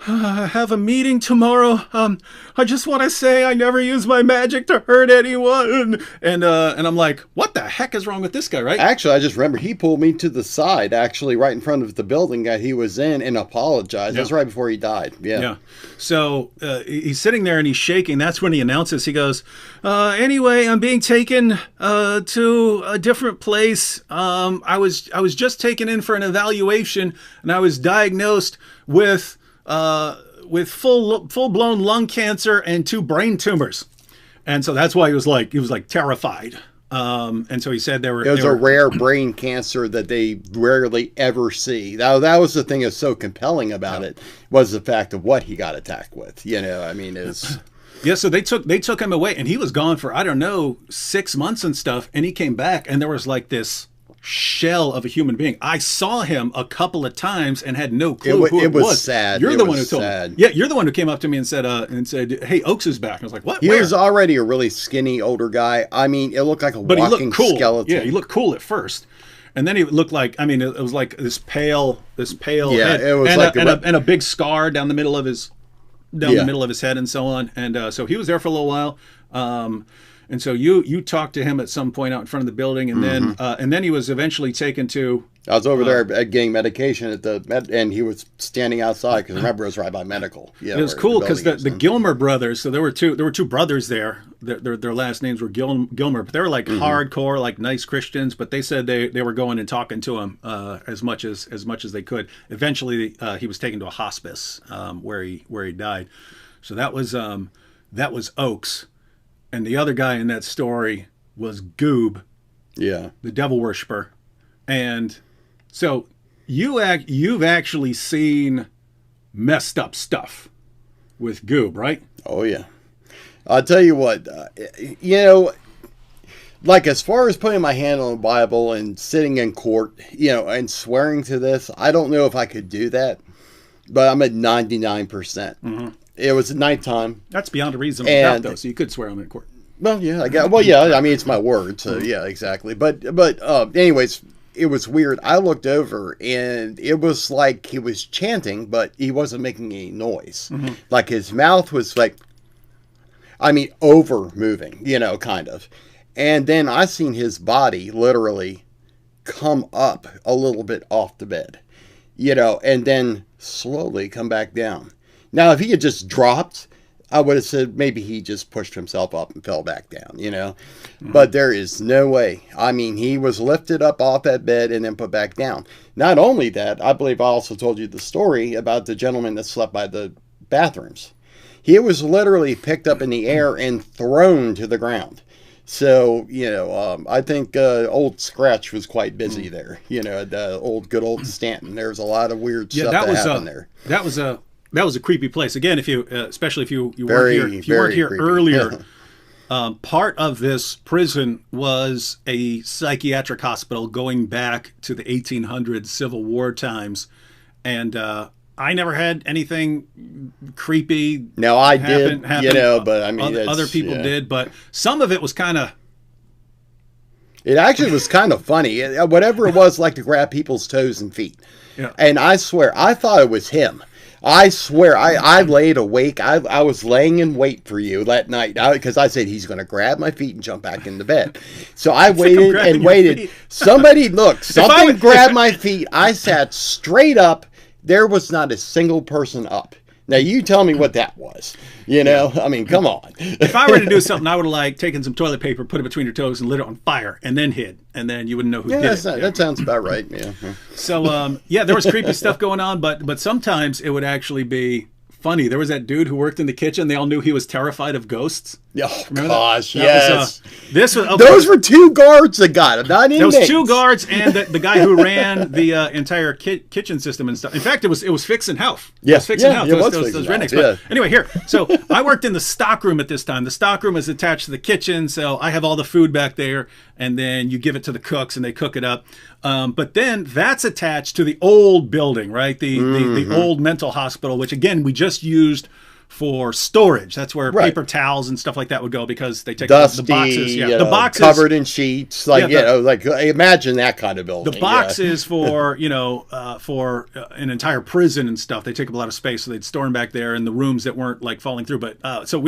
I have a meeting tomorrow. I just want to say I never use my magic to hurt anyone. And I'm like, what the heck is wrong with this guy, right? Actually, I just remember he pulled me to the side, actually, right in front of the building that he was in, and apologized. Yeah. That's right before he died. Yeah. Yeah. So he's sitting there and he's shaking. That's when he announces. He goes, anyway, I'm being taken to a different place. I was just taken in for an evaluation, and I was diagnosed with full-blown lung cancer and 2 brain tumors. And so that's why he was like terrified. And so he said it was a rare brain cancer that they rarely ever see. That was the thing that's so compelling about it, was the fact of what he got attacked with. You know, I mean, it's... Yeah, so they took him away, and he was gone for, I don't know, 6 months and stuff, and he came back, and there was like this shell of a human being. I saw him a couple of times and had no clue who it was. It was sad. You're the one who told me. Yeah, you're the one who came up to me and said, "Hey, Oaks is back." I was like, "What?" He was already a really skinny older guy. I mean, it looked like a walking skeleton. Yeah, he looked cool at first, and then he looked like, I mean, it was like this pale Yeah, head. it was and a big scar down the middle of his head and so on. And so he was there for a little while. And so you talked to him at some point out in front of the building, and then he was eventually taken to. I was over there getting medication and he was standing outside, because remember, it was right by medical. Yeah, it was cool because the Gilmer brothers. So there were two brothers there. Their last names were Gilmer, but they were like hardcore, like nice Christians. But they said they were going and talking to him as much as they could. Eventually, he was taken to a hospice where he died. So that was Oaks. And the other guy in that story was Goob, the devil worshiper. And so you've actually seen messed up stuff with Goob, right? Oh, yeah. I'll tell you what, like as far as putting my hand on the Bible and sitting in court, and swearing to this, I don't know if I could do that, but I'm at 99%. Mm-hmm. It was at nighttime. That's beyond a reasonable doubt, though, so you could swear on it in court. Well, yeah, I guess. Well, yeah, I mean, it's my word, so yeah, exactly. But anyways, it was weird. I looked over, and it was like he was chanting, but he wasn't making any noise. Mm-hmm. Like his mouth was like, I mean, over moving, kind of. And then I seen his body literally come up a little bit off the bed, and then slowly come back down. Now, if he had just dropped, I would have said maybe he just pushed himself up and fell back down, Mm-hmm. But there is no way. I mean, he was lifted up off that bed and then put back down. Not only that, I believe I also told you the story about the gentleman that slept by the bathrooms. He was literally picked up in the air and thrown to the ground. So, I think old Scratch was quite busy there. The good old Stanton. There's a lot of weird stuff that happened there. That was a creepy place. Again, especially if you weren't here earlier, part of this prison was a psychiatric hospital going back to the 1800s Civil War times, and I never had anything creepy. No, I did, but I mean, other people did, but some of it was kind of. It actually was kind of funny. Whatever it was, like to grab people's toes and feet. Yeah. And I swear, I thought it was him. I swear, I laid awake. I was laying in wait for you that night because I said he's going to grab my feet and jump back into bed. So I waited and waited. Somebody grabbed my feet. I sat straight up. There was not a single person up. Now, you tell me what that was. I mean, come on. If I were to do something, I would have taken some toilet paper, put it between your toes, and lit it on fire, and then hid. And then you wouldn't know who did it. That sounds about right, yeah. So, there was creepy stuff going on, but sometimes it would actually be funny. There was that dude who worked in the kitchen. They all knew he was terrified of ghosts. Oh, gosh, yes. Those were 2 guards that got him, not inmates. There was 2 guards and the guy who ran the entire kitchen system and stuff. In fact, it was fixing health. Yeah, it was fixing health. Those rednecks. But anyway, here. So I worked in the stock room at this time. The stock room is attached to the kitchen, so I have all the food back there, and then you give it to the cooks and they cook it up. But then that's attached to the old building, right? The old mental hospital, which again we just used for storage. That's where Right. paper towels and stuff like that would go, because they take Dusty, the boxes. Yeah, the boxes covered in sheets. Like, Yeah, like imagine that kind of building. the boxes for for an entire prison and stuff. They take up a lot of space, so they'd store them back there in the rooms that weren't like falling through. But so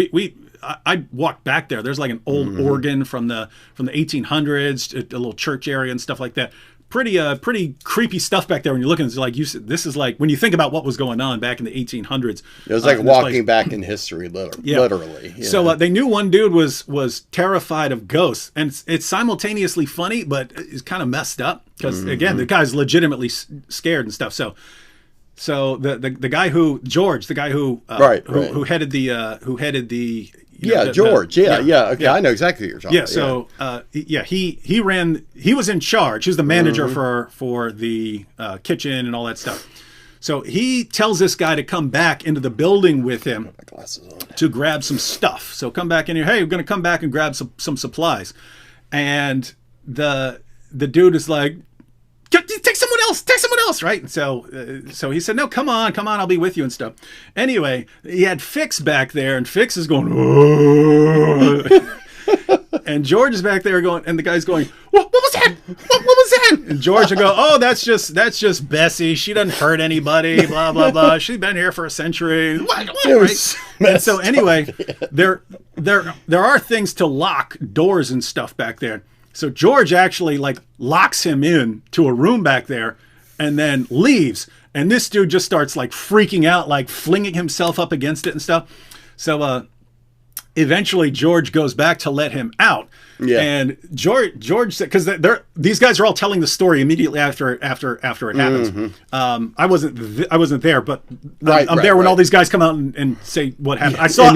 I walked back there. There's like an old organ from the 1800s, a little church area and stuff like that. Pretty creepy stuff back there when you're looking. It's like this is like when you think about what was going on back in the 1800s. It was like walking back in history, literally. So they knew one dude was terrified of ghosts, and it's simultaneously funny, but it's kind of messed up because again, the guy's legitimately scared and stuff. So the guy who George, the guy who who headed the George. Okay, I know exactly what you're talking about. So he was in charge. He was the manager for the kitchen and all that stuff. So he tells this guy to come back into the building with him to grab some stuff. So come back in here. Hey, we're going to come back and grab some supplies. And the dude is like, take someone else, right? And so he said, no, come on, I'll be with you and stuff. Anyway, he had Fix back there, and Fix is going, and George is back there going, and the guy's going, what was that? What was that? And George will go, oh, that's just Bessie. She doesn't hurt anybody, blah, blah, blah. She's been here for a century. What, right? And so anyway, there are things to lock doors and stuff back there. So George actually like locks him in to a room back there and then leaves. And this dude just starts like freaking out, like flinging himself up against it and stuff. So eventually George goes back to let him out. Yeah. And George said, because these guys are all telling the story immediately after it happens. I wasn't there, but I'm there when all these guys come out and say what happened. I saw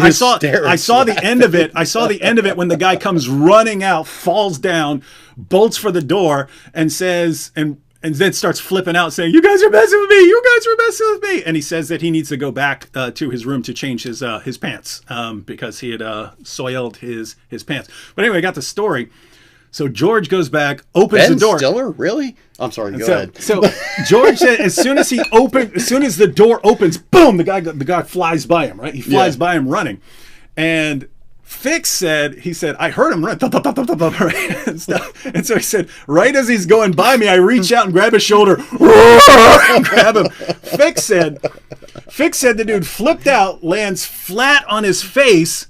the end of it. I saw the end of it when the guy comes running out, falls down, bolts for the door, and says and then starts flipping out, saying, "You guys are messing with me! You guys are messing with me!" And he says that he needs to go back to his room to change his pants because he had soiled his pants. But anyway, I got the story. So George goes back, opens the door. Stiller, really? I'm sorry. Go ahead. So George said, as soon as the door opens, boom! The guy flies by him. Right? He flies by him running, and Fix said, I heard him run, and stuff. And so he said, right as he's going by me, I reach out and grab his shoulder, and grab him. Fix said the dude flipped out, lands flat on his face,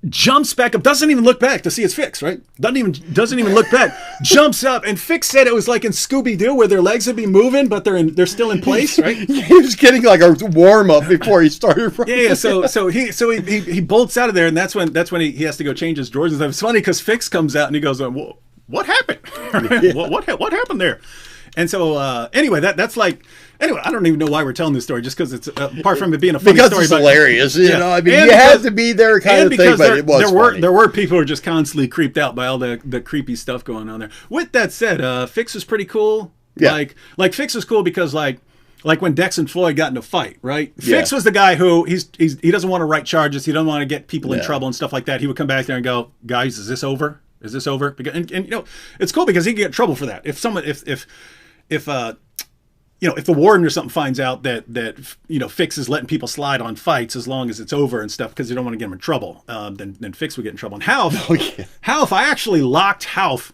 jumps back up, doesn't even look back to see it's Fix, right? Doesn't even look back, jumps up, and Fix said it was like in Scooby-Doo where their legs would be moving, but they're still in place, right? He was getting like a warm-up before he started running. Yeah. So he bolts out of there, and that's when he has to go change his drawers and stuff. It's funny because Fix comes out and he goes, well, what happened? What happened there? And so anyway, that's like. Anyway, I don't even know why we're telling this story, just because it's apart from it being a funny story. Because it's hilarious, you know. I mean, you have to be there, kind of thing. But it was funny. There were people who are just constantly creeped out by all the creepy stuff going on there. With that said, Fix was pretty cool. Yeah. Like Fix was cool because like when Dex and Floyd got in a fight, right? Yeah. Fix was the guy who he doesn't want to write charges. He doesn't want to get people in trouble and stuff like that. He would come back there and go, guys, is this over? Is this over? And you know, it's cool because he can get in trouble for that. If the warden or something finds out that Fix is letting people slide on fights as long as it's over and stuff because you don't want to get him in trouble, then Fix would get in trouble. And Half, I actually locked Half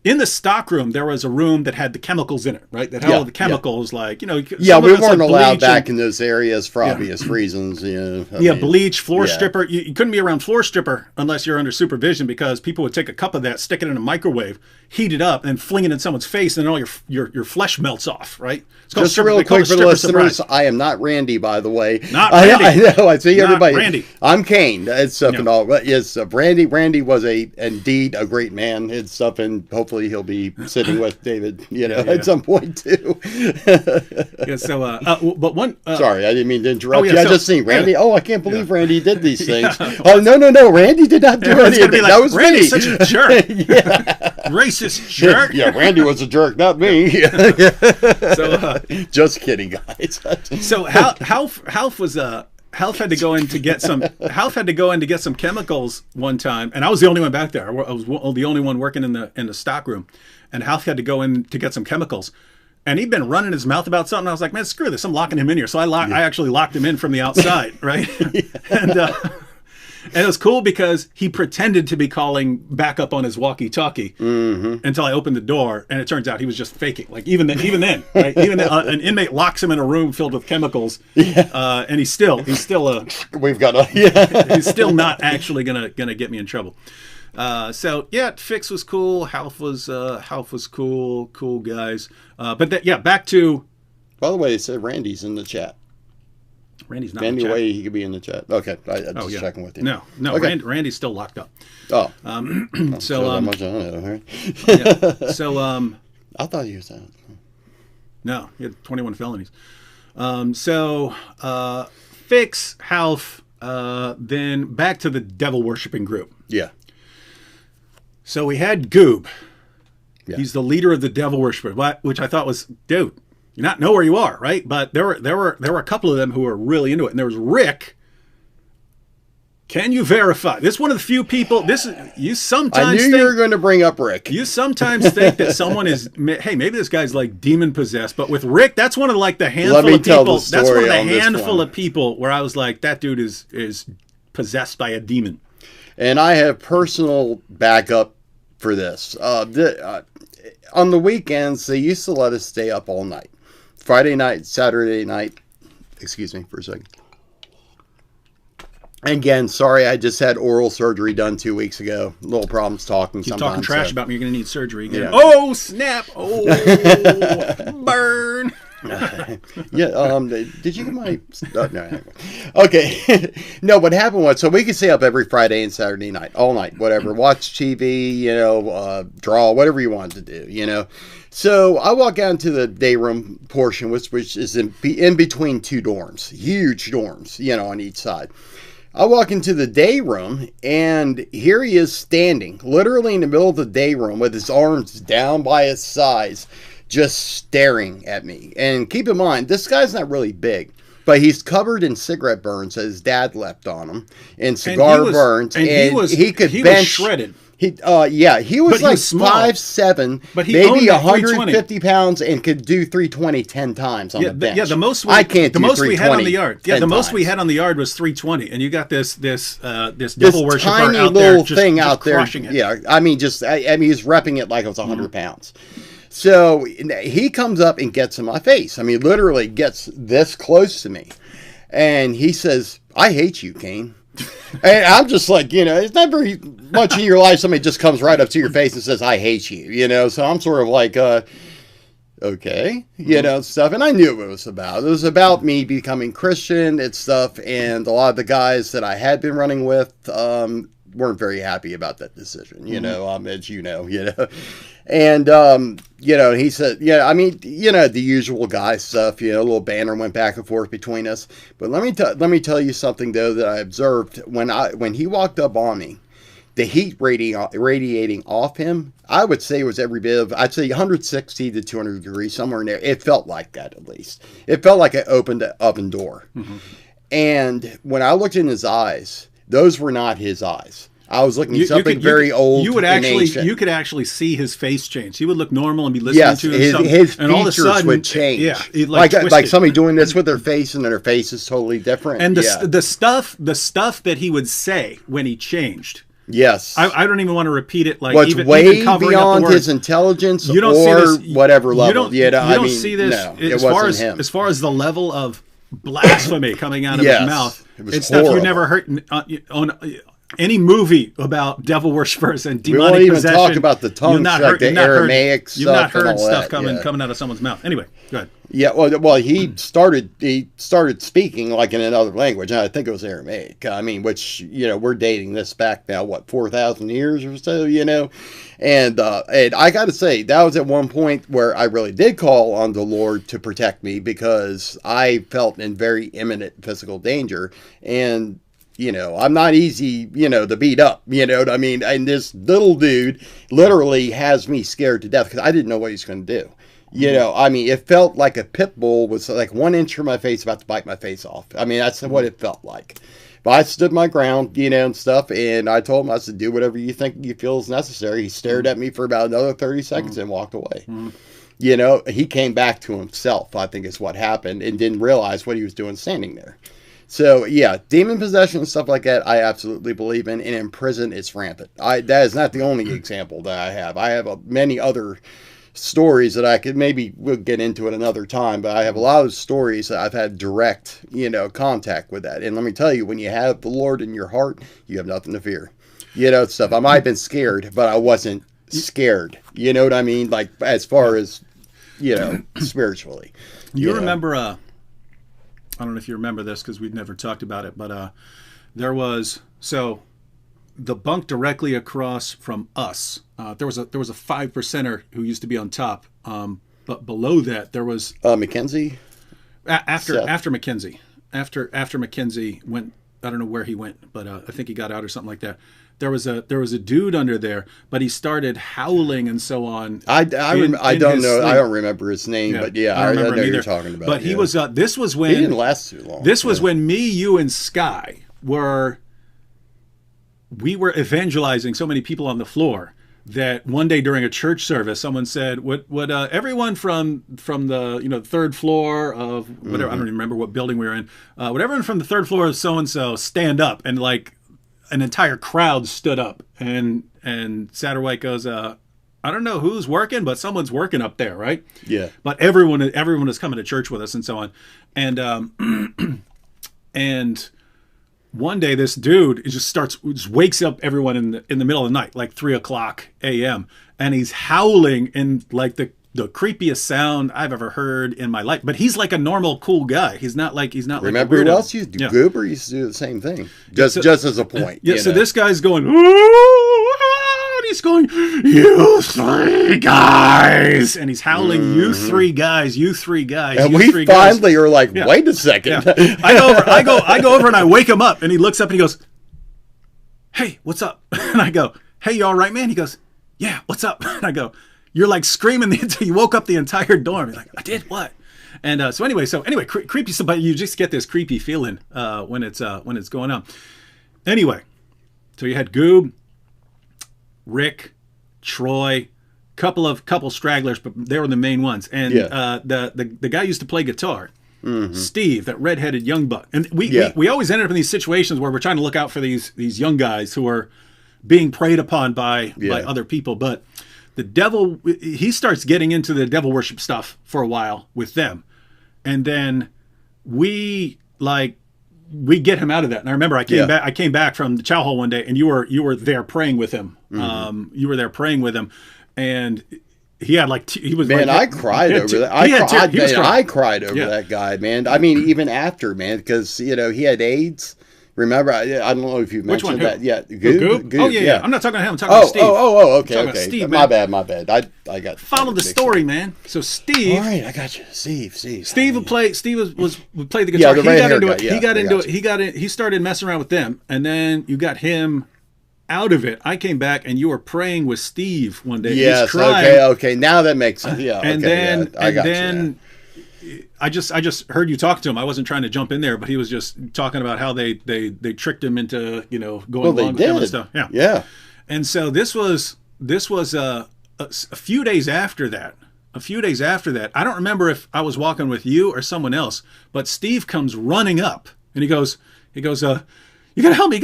in the stockroom. There was a room that had the chemicals in it, right? That had all the chemicals, like, we weren't allowed back in those areas for obvious reasons. Bleach, floor stripper. You couldn't be around floor stripper unless you're under supervision because people would take a cup of that, stick it in a microwave, heat it up, and fling it in someone's face, and then all your flesh melts off, right? It's called just real quick for the listeners, I am not Randy, by the way. Not Randy. I know. I see everybody. Randy. I'm Kane. It's stuff and all. But yes, Randy. Randy was indeed a great man. It's stuff, and hopefully he'll be sitting with David, at some point too. So, but one. Sorry, I didn't mean to interrupt you. I just seen Randy. Oh, I can't believe Randy did these things. Oh no, Randy did not do anything. That was Randy's me. Such a jerk. Racist jerk. Yeah, Randy was a jerk, not me. So, just kidding, guys. So Half was Half had to go in to get some chemicals one time, and I was the only one back there. I was the only one working in the stock room, and Half had to go in to get some chemicals. And he'd been running his mouth about something. I was like, man, screw this. I'm locking him in here. So I actually locked him in from the outside, right? And it was cool because he pretended to be calling back up on his walkie-talkie until I opened the door, and it turns out he was just faking. Like even then, right? Even then, an inmate locks him in a room filled with chemicals, and he's still he's still not actually gonna get me in trouble. So yeah, Fix was cool. Half was cool guys. But back to. By the way, it said Randy's in the chat. Randy's not Randy in the chat. Way, he could be in the chat. Okay, I'm just checking with you. No, okay. Randy's still locked up. Oh, so much on it, right? So I thought you said. No, he had 21 felonies. Fix, Half, then back to the devil worshipping group. Yeah. So we had Goob. Yeah. He's the leader of the devil worshippers, which I thought was, dude, you not know where you are, right? But there were a couple of them who were really into it, and there was Rick. Can you verify? This is one of the few people. You sometimes. I knew you were going to bring up Rick. You sometimes think that someone is. Hey, maybe this guy's like demon possessed, but with Rick, that's one of like the handful of people. That's one of the handful of people where I was like, that dude is possessed by a demon. And I have personal backup for this. On the weekends, they used to let us stay up all night. Friday night, Saturday night. Excuse me for a second. Again, sorry, I just had oral surgery done 2 weeks ago. Little problems talking sometimes. You're talking trash about me. You're going to need surgery again. Yeah. Oh, snap. Oh, burn. Did you get my... no. Okay. No, what happened was, so we could stay up every Friday and Saturday night, all night, whatever. Watch TV, draw, whatever you wanted to do, So I walk out into the day room portion, which is in between two dorms, huge dorms, on each side. I walk into the day room, and here he is standing, literally in the middle of the day room with his arms down by his sides, just staring at me. And keep in mind, this guy's not really big, but he's covered in cigarette burns that his dad left on him, and cigar burns, and he could bench. Was shredded. He was like 5'7", but maybe 150 pounds, and could do 320 10 times on the bench. Yeah, the most I can't do 320 the most we had on the yard. Yeah, the most times. we had on the yard was 320, and you got this devil worshiper tiny out little there thing just out there. Crushing it. Yeah, I mean, he's repping it like it was 100 pounds. So he comes up and gets in my face. I mean, literally gets this close to me, and he says, "I hate you, Kane." And I'm just like, it's not very much in your life somebody just comes right up to your face and says, "I hate you," so I'm sort of like, okay, stuff. And I knew what it was about. It was about me becoming Christian and stuff. And a lot of the guys that I had been running with weren't very happy about that decision, as you know. And, he said, the usual guy stuff, a little banter went back and forth between us. But let me tell you something, though, that I observed when he walked up on me. The heat radiating off him, I would say, was every bit of, I'd say 160 to 200 degrees, somewhere in there. It felt like that, at least. It felt like an opened oven door. Mm-hmm. And when I looked in his eyes, those were not his eyes. I was looking at something very old and ancient. You could actually see his face change. He would look normal and be listening to himself. His and all of a sudden, would change. Yeah, like somebody doing this with their face, and then their face is totally different. And the stuff that he would say when he changed. Yes, I don't even want to repeat it. Like what's even beyond his intelligence you don't or see this, whatever level. You don't see this as far as the level of blasphemy coming out of his mouth. It's stuff you never heard on any movie about devil worshippers and demonic possession. We won't even talk about the tongue, the Aramaic stuff. You've not heard stuff coming out of someone's mouth. Anyway, go ahead. Yeah, well, he started speaking like in another language, and I think it was Aramaic. I mean, which we're dating this back now, 4,000 years or so, and I got to say that was at one point where I really did call on the Lord to protect me because I felt in very imminent physical danger, and I'm not easy, to beat up, you know what I mean? And this little dude literally has me scared to death because I didn't know what he was going to do. I mean, it felt like a pit bull was like 1 inch from my face about to bite my face off. I mean, that's what it felt like. But I stood my ground, and stuff, and I told him, I said, do whatever you think you feel is necessary. He stared at me for about another 30 seconds and walked away. You know, he came back to himself, I think is what happened, and didn't realize what he was doing standing there. So, yeah, demon possession and stuff like that, I absolutely believe in. And in prison, it's rampant. That is not the only example that I have. I have many other stories that I could, maybe we'll get into it another time, but I have a lot of stories that I've had direct, contact with that. And let me tell you, when you have the Lord in your heart, you have nothing to fear. Stuff. I might have been scared, but I wasn't scared. You know what I mean? Like, as far as, spiritually. You remember, I don't know if you remember this because we'd never talked about it, but there was, so the bunk directly across from us, there was a 5%er who used to be on top, but below that there was Mackenzie. After Mackenzie, after Mackenzie went, I don't know where he went, but I think he got out or something like that. There was a dude under there, but he started howling and so on. I don't know. Sleep. I don't remember his name, but yeah, I know you're talking about. But he was. This was when he didn't last too long. This was when me, you, and Sky were evangelizing so many people on the floor that one day during a church service, someone said, "Would everyone from the third floor of whatever, I don't even remember what building we were in, would everyone from the third floor of so and so stand up?" And like an entire crowd stood up, and Satterwhite goes, "I don't know who's working, but someone's working up there, right?" Yeah. But everyone is coming to church with us and so on, and and one day this dude just wakes up everyone in the middle of the night, like 3:00 a.m., and he's howling in like the creepiest sound I've ever heard in my life. But he's like a normal, cool guy. He's not Remember like a weirdo. Who else used to do? Goober used to do the same thing. Just as a point. Yeah. So this guy's going, and he's going, "You three guys," and he's howling, "You three guys, you three guys." And you we three finally guys. are like, wait a second. Yeah. I go over and I wake him up, and he looks up and he goes, "Hey, what's up?" And I go, "Hey, you all right, man?" He goes, "Yeah, what's up?" And I go, "You're like screaming you woke up the entire dorm." He's like, "I did what?" And so anyway, creepy. But you just get this creepy feeling when it's going on. Anyway, so you had Goob, Rick, Troy, couple stragglers, but they were the main ones. And the guy used to play guitar, Steve, that redheaded young buck. And we always ended up in these situations where we're trying to look out for these young guys who are being preyed upon by other people, but the devil, he starts getting into the devil worship stuff for a while with them. And then we get him out of that. And I remember I came back from the chow hall one day, and you were there praying with him. You were there praying with him, and he had he was, man, I cried over that. I cried over that guy, man. I mean, even after, man, because he had AIDS. Remember, I don't know if you've mentioned that yet. Goob? Oh, yeah. I'm not talking about him. I'm talking about Steve. Okay. Steve, my bad. I got follow the story, man. So Steve. All right, I got you. Steve would play. Steve would play the guitar. Yeah, he got in. He started messing around with them, and then you got him out of it. I came back, and you were praying with Steve one day. Yes. Okay. Now that makes sense. Yeah. And then. I just heard you talk to him. I wasn't trying to jump in there, but he was just talking about how they tricked him into going along with him and stuff. Yeah. And so this was a few days after that. I don't remember if I was walking with you or someone else, but Steve comes running up and he goes, "You gotta help me!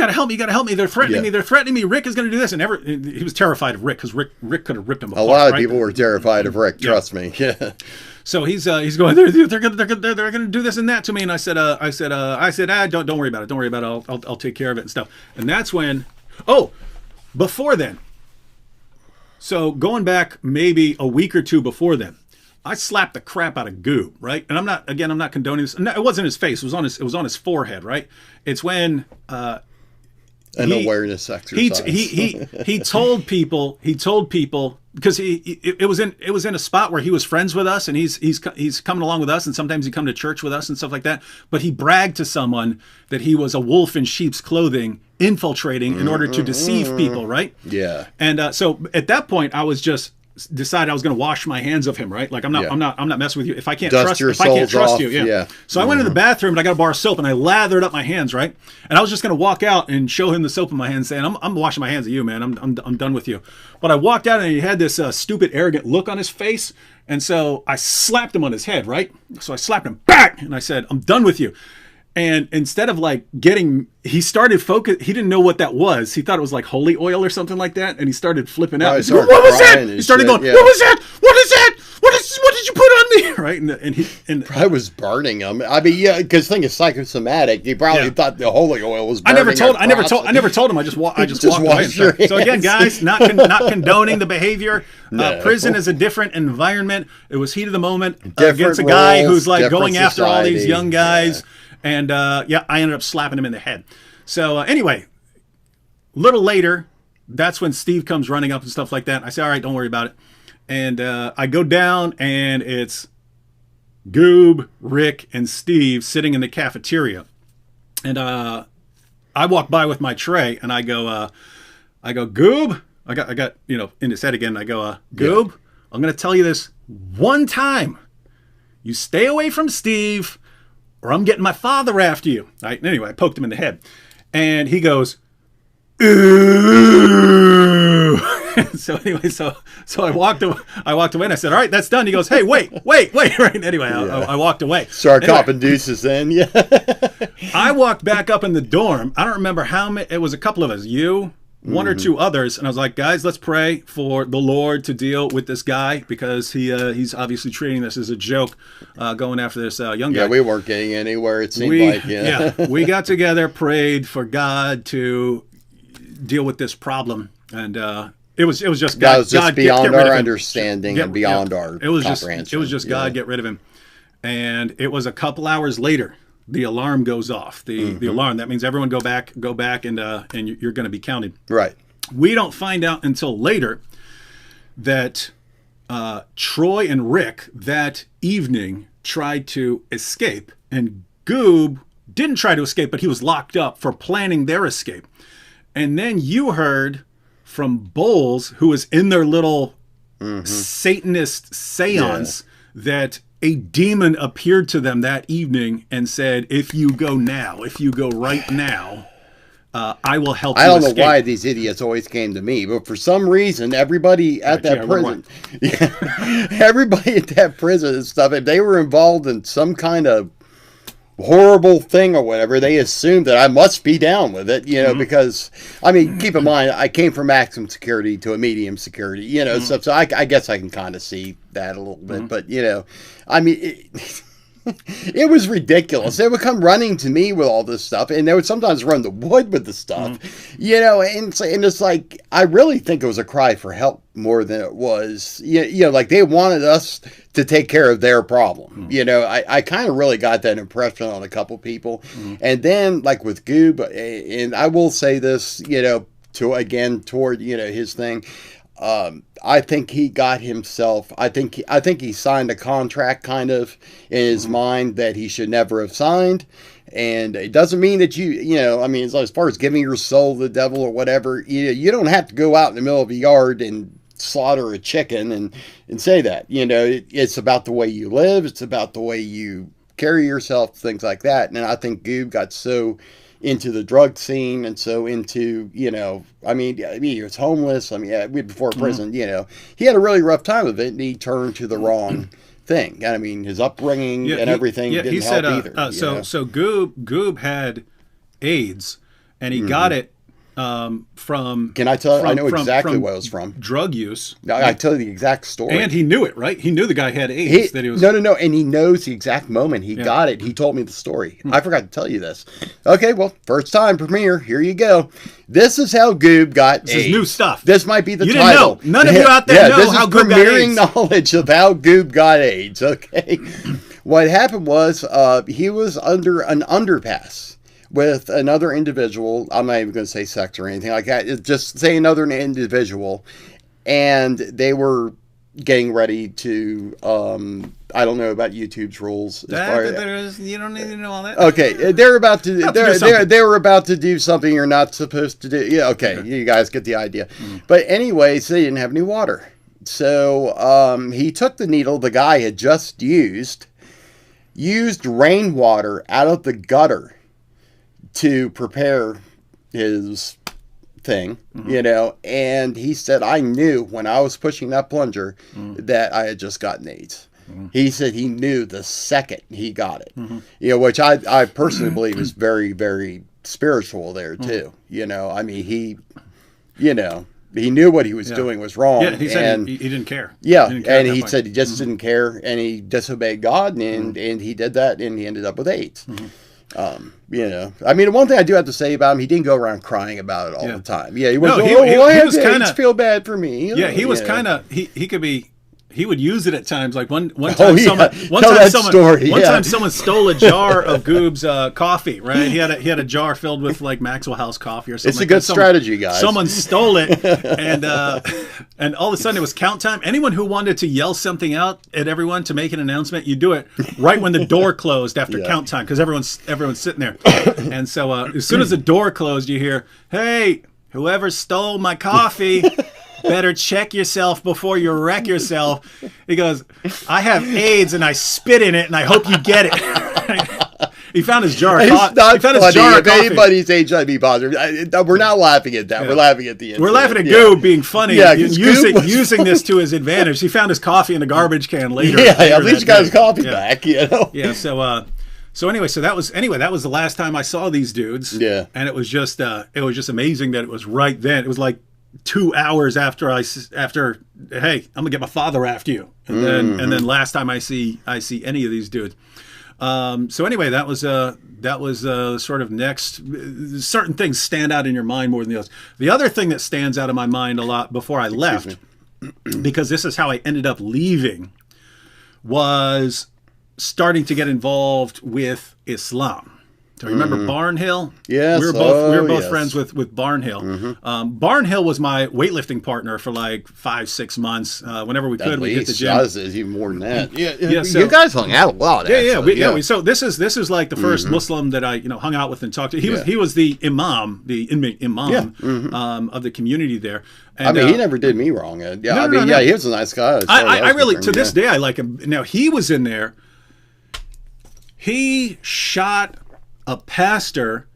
They're threatening me. Rick is gonna do this." And he was terrified of Rick because Rick could have ripped him apart. A lot of people were terrified of Rick. Trust me. Yeah. So he's going, they're gonna do this and that to me, and I said, don't worry about it. I'll take care of it and stuff. And that's when, before then. So going back maybe a week or two before then, I slapped the crap out of Goob, right? And I'm not condoning this. No, it wasn't his face. It was on his forehead, right? It's when an awareness exercise. He told people because it was in a spot where he was friends with us, and he's coming along with us, and sometimes he come to church with us and stuff like that. But he bragged to someone that he was a wolf in sheep's clothing, infiltrating in order to deceive people, right? Yeah. And so at that point, I was just decided I was going to wash my hands of him, right? Like I'm not messing with you. If I can't Dust trust you, yeah. So I went in the bathroom and I got a bar of soap and I lathered up my hands, right? And I was just going to walk out and show him the soap in my hands, saying, I'm washing my hands of you, man. I'm done with you. But I walked out and he had this stupid, arrogant look on his face. And so I slapped him on his head, right? So I slapped him back and I said, I'm done with you. And instead of like he started focus. He didn't know what that was. He thought it was like holy oil or something like that. And he started flipping out. What was that? He started going, yeah. What was that? What is that? What did you put on me? Right. And he probably was burning him. I mean, yeah, because the thing is psychosomatic. He probably thought the holy oil was burning. I never told him. I just walked away. So again, guys, not condoning the behavior. No. Prison is a different environment. It was heat of the moment against a guy who's like going after all these young guys. Yeah. And I ended up slapping him in the head. So anyway, a little later, that's when Steve comes running up and stuff like that. I say, all right, don't worry about it. And I go down, and it's Goob, Rick, and Steve sitting in the cafeteria. And I walk by with my tray, and I go, Goob. I got in his head again. I go, Goob, yeah. I'm going to tell you this one time. You stay away from Steve, or I'm getting my father after you. Right? Anyway, I poked him in the head. And he goes, ooh. So anyway, so I walked away and I said, all right, that's done. He goes, hey, wait. Right? Anyway, I walked away. Start copping deuces then, yeah. I walked back up in the dorm. I don't remember how many. It was a couple of us. One or two others, and I was like, guys, let's pray for the Lord to deal with this guy, because he's obviously treating this as a joke, going after this young guy. Yeah, we weren't getting anywhere, it seemed like. Yeah, we got together, prayed for God to deal with this problem, and it was just God. That was just beyond our understanding and beyond our comprehension. It was just God, get rid of him. And it was a couple hours later. The alarm goes off. The alarm. That means everyone go back, and you're going to be counted. Right. We don't find out until later that Troy and Rick that evening tried to escape, and Goob didn't try to escape, but he was locked up for planning their escape. And then you heard from Bowles, who was in their little Satanist seance, that a demon appeared to them that evening and said, if you go right now, I will help you escape. I don't know why these idiots always came to me, but for some reason, everybody at that prison, everybody at that prison and stuff, if they were involved in some kind of horrible thing or whatever, they assumed that I must be down with it, because, I mean, keep in mind, I came from maximum security to a medium security, so I guess I can kind of see that a little bit, but, I mean, it was ridiculous. They would come running to me with all this stuff, and they would sometimes run the wood with the stuff, and it's like, I really think it was a cry for help more than it was, like they wanted us to take care of their problem. I kind of really got that impression on a couple people. And then, like with Goob, and I will say this, toward, his thing, I think he got himself, I think he signed a contract kind of in his mind that he should never have signed. And it doesn't mean that I mean, as far as giving your soul to the devil or whatever, you don't have to go out in the middle of a yard and slaughter a chicken and say that. It's about the way you live. It's about the way you carry yourself, things like that. And I think Goob got so into the drug scene and so into, I mean, he was homeless. I mean, before prison, he had a really rough time of it, and he turned to the wrong thing. I mean, his upbringing and everything didn't help either. So Goob had AIDS, and he got it from. Can I tell? I know exactly what it was from. Drug use. I tell you the exact story. And he knew it, right? He knew the guy had AIDS. No. And he knows the exact moment he got it. He told me the story. I forgot to tell you this. Okay, well, first time premiere. Here you go. This is how Goob got AIDS. This is new stuff. This might be the you title. Didn't know. None of you out there know how Goob got AIDS. This is premiering knowledge of how Goob got AIDS. Okay. What happened was he was under an underpass with another individual. I'm not even going to say sex or anything like that. Just say another individual. And they were getting ready to, I don't know about YouTube's rules. You don't need to know all that. Okay. They were about to do something you're not supposed to do. Yeah. Okay. You guys get the idea. But anyways, they didn't have any water. So he took the needle the guy had just used rainwater out of the gutter to prepare his thing, and he said, I knew when I was pushing that plunger that I had just gotten AIDS. He said he knew the second he got it, which I personally believe is very, very spiritual there too. I mean, he knew what he was doing was wrong. Yeah, he said he didn't care. Yeah, and he said he just didn't care, and he disobeyed God, and he did that, and he ended up with AIDS. I mean, one thing I do have to say about him, he didn't go around crying about it all the time. Yeah, he was. He was kind of feel bad for me. Yeah, he was kind of. He could be. He would use it at times. Like one time, one time someone stole a jar of Goob's coffee. Right? He had a jar filled with like Maxwell House coffee or something. It's a good strategy, guys. Someone stole it, and all of a sudden it was count time. Anyone who wanted to yell something out at everyone to make an announcement, you do it right when the door closed after count time, because everyone's sitting there. And so as soon as the door closed, you hear, "Hey, whoever stole my coffee, better check yourself before you wreck yourself." He goes, "I have AIDS and I spit in it and I hope you get it." He found his jar of coffee. If anybody's HIV positive, we're not laughing at that. Yeah. We're laughing at the incident. We're laughing at Goob being funny, using this to his advantage. He found his coffee in the garbage can later. At least he got his coffee back. Yeah. So anyway, that was the last time I saw these dudes. Yeah. And it was just amazing that it was right then. It was like 2 hours after hey, I'm gonna get my father after you, and then last time I see any of these dudes. So anyway, that was sort of next. Certain things stand out in your mind more than the others. The other thing that stands out in my mind a lot before I left, because this is how I ended up leaving, was starting to get involved with Islam. So remember Barnhill? Yes. We were both friends with Barnhill. Barnhill was my weightlifting partner for like 5-6 months. Whenever we could, we hit the gym. It's even more than that. Yeah. So, you guys hung out a lot. So this is like the first Muslim that I hung out with and talked to. He was the imam, the inmate imam of the community there. And, he never did me wrong. He was a nice guy. I really, to this day, I like him. Now he was in there. He shot a pastor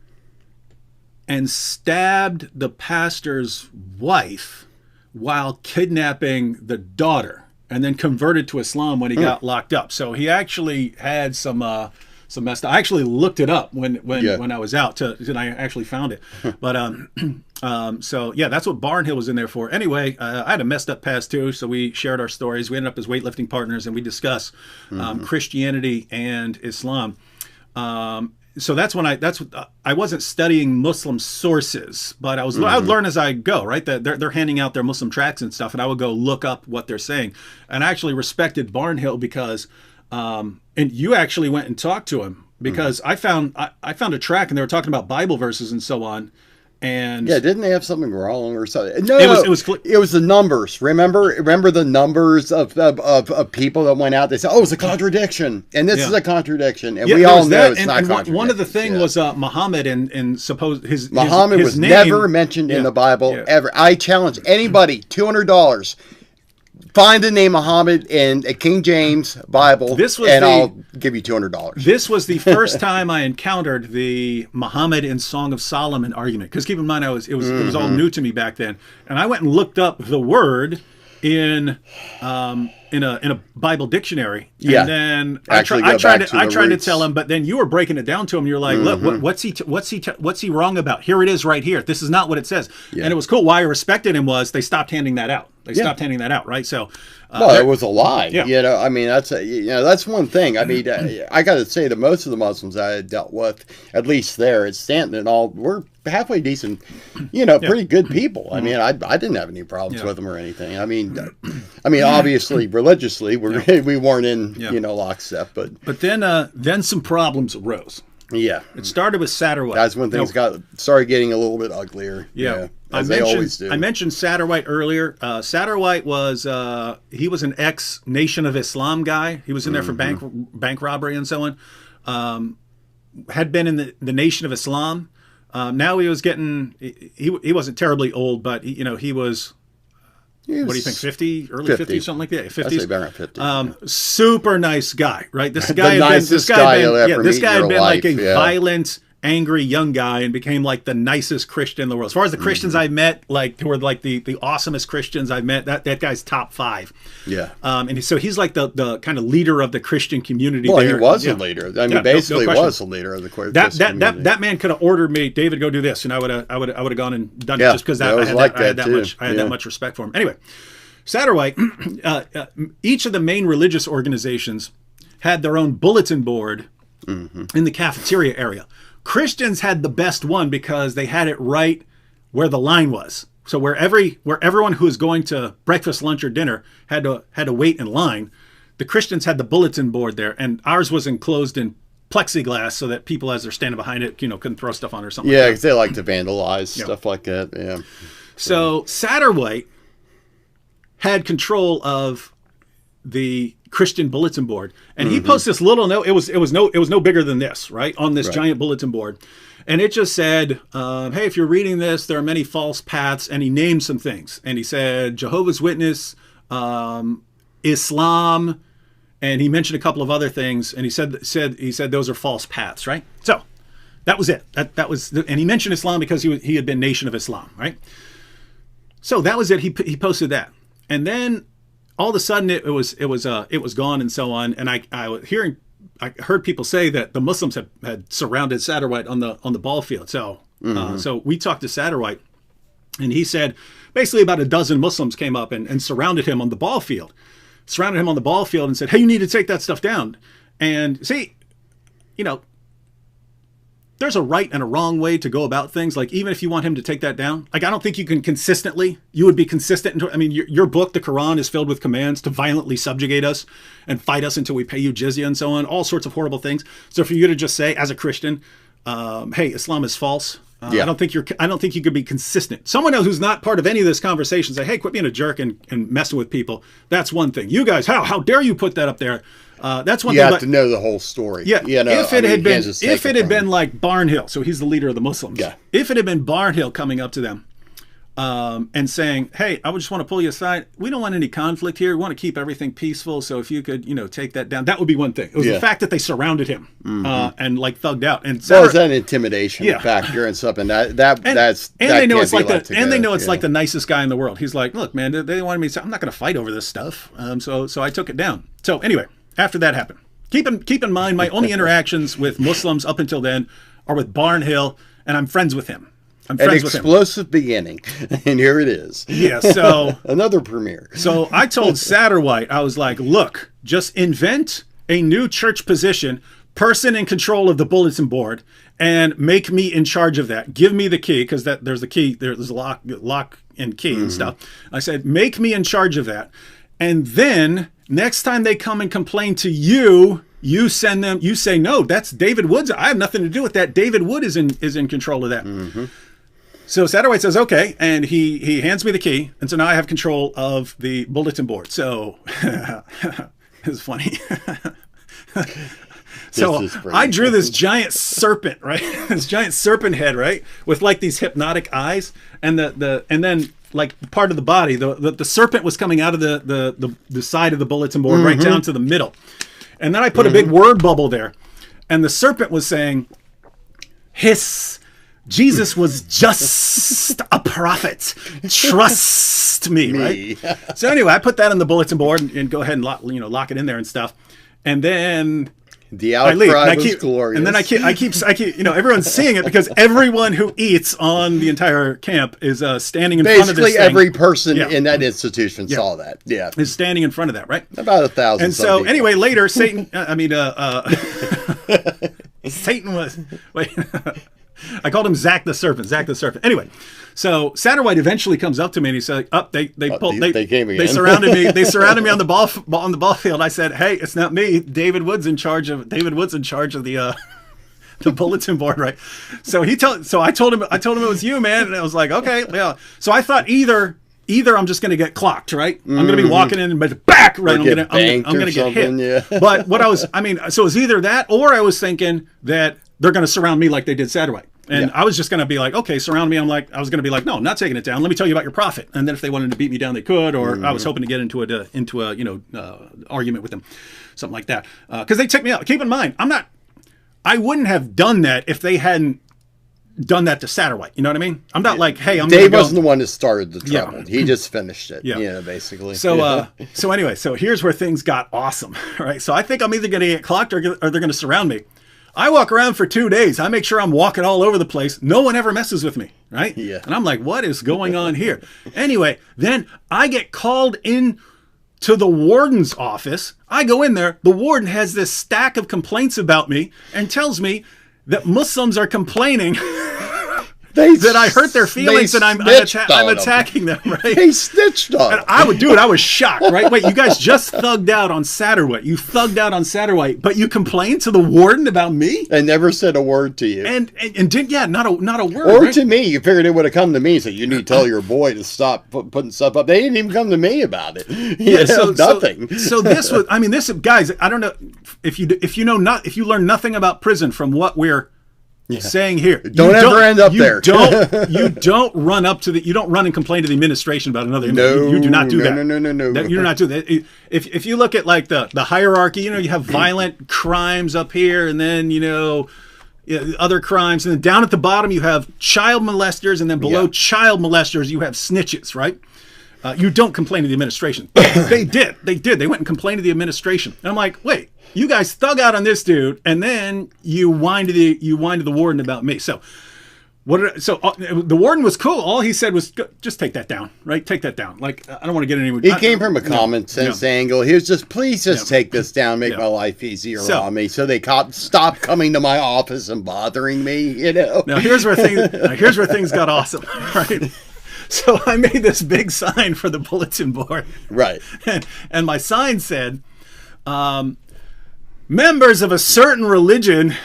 and stabbed the pastor's wife while kidnapping the daughter, and then converted to Islam when he got locked up. So he actually had some messed up. I actually looked it up when I was out and I actually found it. But so yeah, that's what Barnhill was in there for. Anyway, I had a messed up past too, so we shared our stories. We ended up as weightlifting partners, and we discussed Christianity and Islam. So that's when I wasn't studying Muslim sources, but I would learn as I go, right? They're handing out their Muslim tracts and stuff, and I would go look up what they're saying. And I actually respected Barnhill because, and you actually went and talked to him, because I found a track and they were talking about Bible verses and so on. And didn't they have something wrong or something? No, it was the numbers. Remember the numbers of people that went out. They said, "Oh, it's a contradiction," and this is a contradiction, and we all know it's not contradiction. One of the things was Muhammad, and suppose Muhammad was name, never mentioned in the Bible ever. I challenge anybody, $200. Find the name Muhammad in a King James Bible, I'll give you $200. This was the first time I encountered the Muhammad in Song of Solomon argument. Because keep in mind, it was all new to me back then, and I went and looked up the word in a Bible dictionary. And then I tried to tell him, but then you were breaking it down to him. You're like, look, what's he wrong about? Here it is, right here. This is not what it says. And it was cool. Why I respected him was they stopped handing that out. Stopped handing that out, right? So, it was a lie. Yeah. I mean, that's one thing. I mean, I got to say that most of the Muslims I had dealt with, at least there at Stanton and all, were halfway decent, pretty good people. I mean, I didn't have any problems with them or anything. I mean, obviously, religiously, we weren't in lockstep, but then some problems arose. Yeah, it started with Satterwhite. That's when things started getting a little bit uglier. Yeah. As they always do. I mentioned Satterwhite earlier. Satterwhite was he was an ex Nation of Islam guy. He was in there for bank robbery and so on. Had been in the Nation of Islam. Now he was getting he wasn't terribly old, but he was What do you think? 50, early 50s, something like that. 50s. I'd say about 50. Super nice guy, right? This The guy had nicest guy you'll ever this meet guy in had your been like life, a violent, angry young guy and became like the nicest Christian in the world. As far as the Christians I've met, like who were like the awesomest Christians I've met, that guy's top 5. Yeah. And so he's like the kind of leader of the Christian community. Well, there. he was a leader. I mean, basically was a leader of the Christian community. That man could have ordered me, David, go do this, and I would have gone and done it just because I had that much respect for him. Anyway, Satterwhite, each of the main religious organizations had their own bulletin board in the cafeteria area. Christians had the best one because they had it right where the line was. So where everyone who was going to breakfast, lunch, or dinner had to wait in line, the Christians had the bulletin board there, and ours was enclosed in plexiglass so that people, as they're standing behind it, couldn't throw stuff on or something. Yeah, because they like to vandalize stuff like that. Yeah. So Satterwhite had control of the Christian bulletin board, and he posted this little note. It was no bigger than this, right, on this giant bulletin board, and it just said, "Hey, if you're reading this, there are many false paths." And he named some things, and he said Jehovah's Witness, Islam, and he mentioned a couple of other things, and he said those are false paths, right? So that was it. That was, and he mentioned Islam because he had been Nation of Islam, right? So that was it. He posted that, and then all of a sudden it was gone and so on. And I heard people say that the Muslims had surrounded Satterwhite on the ball field. So so we talked to Satterwhite, and he said basically about a dozen Muslims came up and surrounded him on the ball field. Surrounded him on the ball field and said, "Hey, you need to take that stuff down." And see, there's a right and a wrong way to go about things. Like, even if you want him to take that down, like, I don't think you would be consistent. I mean, your book, the Quran, is filled with commands to violently subjugate us and fight us until we pay you jizya and so on, all sorts of horrible things. So for you to just say, as a Christian, hey, Islam is false, I don't think you could be consistent. Someone else who's not part of any of this conversation say, "Hey, quit being a jerk and messing with people." That's one thing. You guys, how dare you put that up there? That's one thing. You have to know the whole story. Yeah. If it had been like Barnhill, so he's the leader of the Muslims. Yeah. If it had been Barnhill coming up to them and saying, "Hey, I just want to pull you aside. We don't want any conflict here. We want to keep everything peaceful. So if you could, take that down," that would be one thing. It was the fact that they surrounded him and like thugged out. And so it's an intimidation factor and stuff. And they know it's like the nicest guy in the world. He's like, "Look, man, they wanted me to say, I'm not going to fight over this stuff." So I took it down. So anyway, after that happened, keep in mind, my only interactions with Muslims up until then are with Barnhill, and I'm friends with him. An explosive beginning, and here it is. Yeah, so another premiere. So I told Satterwhite, I was like, "Look, just invent a new church position, person in control of the bulletin board, and make me in charge of that. Give me the key, because there's the key, there's a lock and key and stuff." I said, "Make me in charge of that, and then next time they come and complain to you, you send them. You say, no, that's David Wood's. I have nothing to do with that. David Wood is in control of that." So Satterwhite says, "Okay," and he hands me the key, and so now I have control of the bulletin board. So it's funny. So I drew this giant serpent, right? This giant serpent head, right, with like these hypnotic eyes, and and then like part of the body. The serpent was coming out of the side of the bulletin board right down to the middle, and then I put a big word bubble there, and the serpent was saying, "Hiss. Jesus was just a prophet. Trust me," right? So anyway, I put that on the bulletin board and go ahead and lock it in there and stuff. And then the outcry was glorious. And then I keep everyone's seeing it because everyone who eats on the entire camp is standing in front of this thing. Basically, every person in that institution saw that. Yeah, is standing in front of that, right? About 1,000. And so anyway, later Satan. Satan was I called him Zach the Serpent. Anyway, so Satterwhite eventually comes up to me and he said, they surrounded me. They surrounded me on the ball field. I said, "Hey, it's not me. David Wood's in charge of the bulletin board, right?" So I told him it was you, man. And I was like, "Okay, yeah." So I thought either I'm just going to get clocked, right? I'm going to be walking in and back, right? I'm going to get hit. Yeah. But so it was either that, or I was thinking that they're going to surround me like they did Satterwhite. And I was just going to be like, okay, surround me. I was going to be like, no, I'm not taking it down. Let me tell you about your prophet. And then if they wanted to beat me down, they could. Or I was hoping to get into a argument with them, something like that. Because they took me out. Keep in mind, I wouldn't have done that if they hadn't done that to Satterwhite. You know what I mean? I'm not like, hey, Dave wasn't the one that started the trouble. Yeah. He just finished it. Yeah, basically. So so anyway, so here's where things got awesome. Right. So I think I'm either going to get clocked or they're going to surround me. I walk around for 2 days. I make sure I'm walking all over the place. No one ever messes with me. Right. Yeah. And I'm like, what is going on here? Anyway, then I get called in to the warden's office. I go in there. The warden has this stack of complaints about me and tells me that Muslims are complaining that I hurt their feelings and I'm attacking them, right? They snitched on them. I was shocked, right? Wait, you guys just thugged out on Satterwhite. You thugged out on Satterwhite, but you complained to the warden about me? And never said a word to you. And did, not a word. Or right? to me, you figured it would have come to me, so you need to tell your boy to stop putting stuff up. They didn't even come to me about it. Nothing. So this was, this, guys, I don't know if you learn nothing about prison from what we're saying here. Don't ever end up there. You don't run and complain to the administration about another inmate. You do not do that. No. You do not do that. If you look at like the hierarchy, you have violent crimes up here, and then other crimes, and then down at the bottom you have child molesters, and then below child molesters you have snitches, right? You don't complain to the administration. They did. They went and complained to the administration. And I'm like, wait, you guys thug out on this dude, and then you whine to the warden about me. So the warden was cool. All he said was, just take that down, right? Take that down. Like, I don't want to get any. He came from a common sense angle. He was just, please just take this down, make my life easier on me, so they stop coming to my office and bothering me. Now here's where things got awesome, right? So I made this big sign for the bulletin board. Right. And my sign said, members of a certain religion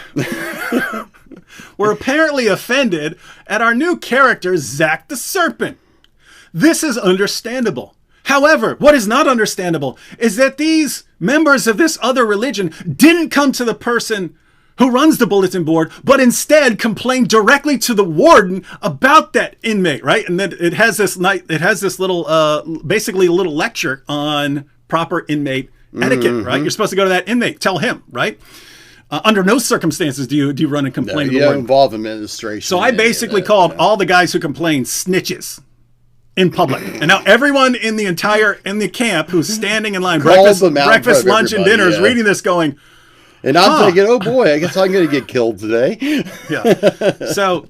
were apparently offended at our new character, Zack the Serpent. This is understandable. However, what is not understandable is that these members of this other religion didn't come to the person who runs the bulletin board, but instead complained directly to the warden about that inmate, right? And then it has this little, basically a little lecture on proper inmate etiquette, right? You're supposed to go to that inmate, tell him, right? Under no circumstances do you run and complain to the warden. Involve administration. So I basically called all the guys who complained snitches in public. And now everyone in the camp who's standing in line, breakfast, lunch, and dinner is reading this going, and I'm thinking, oh boy, I guess I'm going to get killed today. So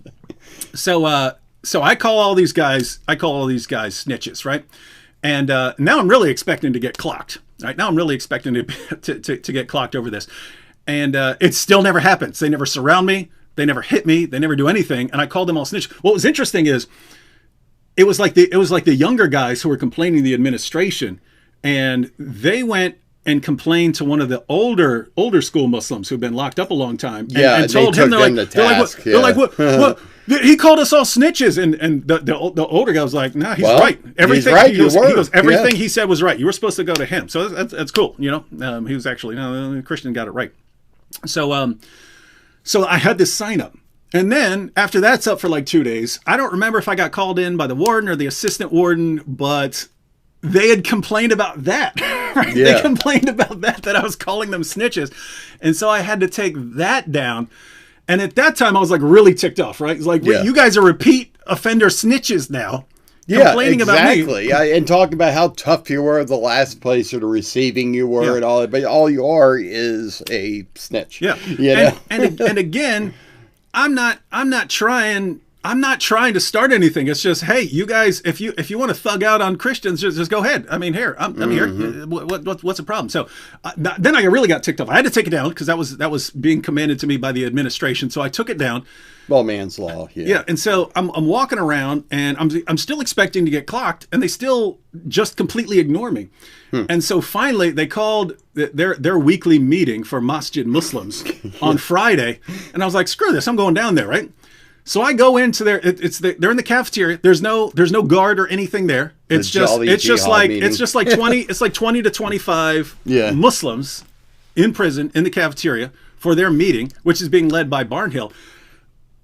I call all these guys snitches, right? And now I'm really expecting to get clocked. Right now I'm really expecting to get clocked over this, and it still never happens. They never surround me. They never hit me. They never do anything. And I called them all snitch. What was interesting is it was like the younger guys who were complaining to the administration, and they went and complained to one of the older school Muslims who've been locked up a long time, and told him they're like, what? He called us all snitches, and the older guy was like, nah, he's right. Everything everything he said was right. You were supposed to go to him, so that's cool. He was actually the Christian got it right. So I had this sign up. And then after that's up for like 2 days, I don't remember if I got called in by the warden or the assistant warden, but they had complained about that. Right? Yeah. They complained about that I was calling them snitches. And so I had to take that down. And at that time, I was like really ticked off, right? It's like, wait, you guys are repeat offender snitches now. Complaining about me. Exactly. And talking about how tough you were, the last place or the receiving you were and all that. But all you are is a snitch. Yeah. And again, I'm not trying to start anything. It's just, hey, you guys, if you want to thug out on Christians, just go ahead. I mean, here, I'm here. What's the problem? So then I really got ticked off. I had to take it down because that was being commanded to me by the administration. So I took it down. Well, man's law. Yeah. And so I'm walking around and I'm still expecting to get clocked, and they still just completely ignore me. And so finally they called their weekly meeting for Masjid Muslims on Friday, and I was like, screw this, I'm going down there, right? So I go into they're in the cafeteria. There's no guard or anything there. It's just like 20 to 25 Muslims in prison in the cafeteria for their meeting, which is being led by Barnhill.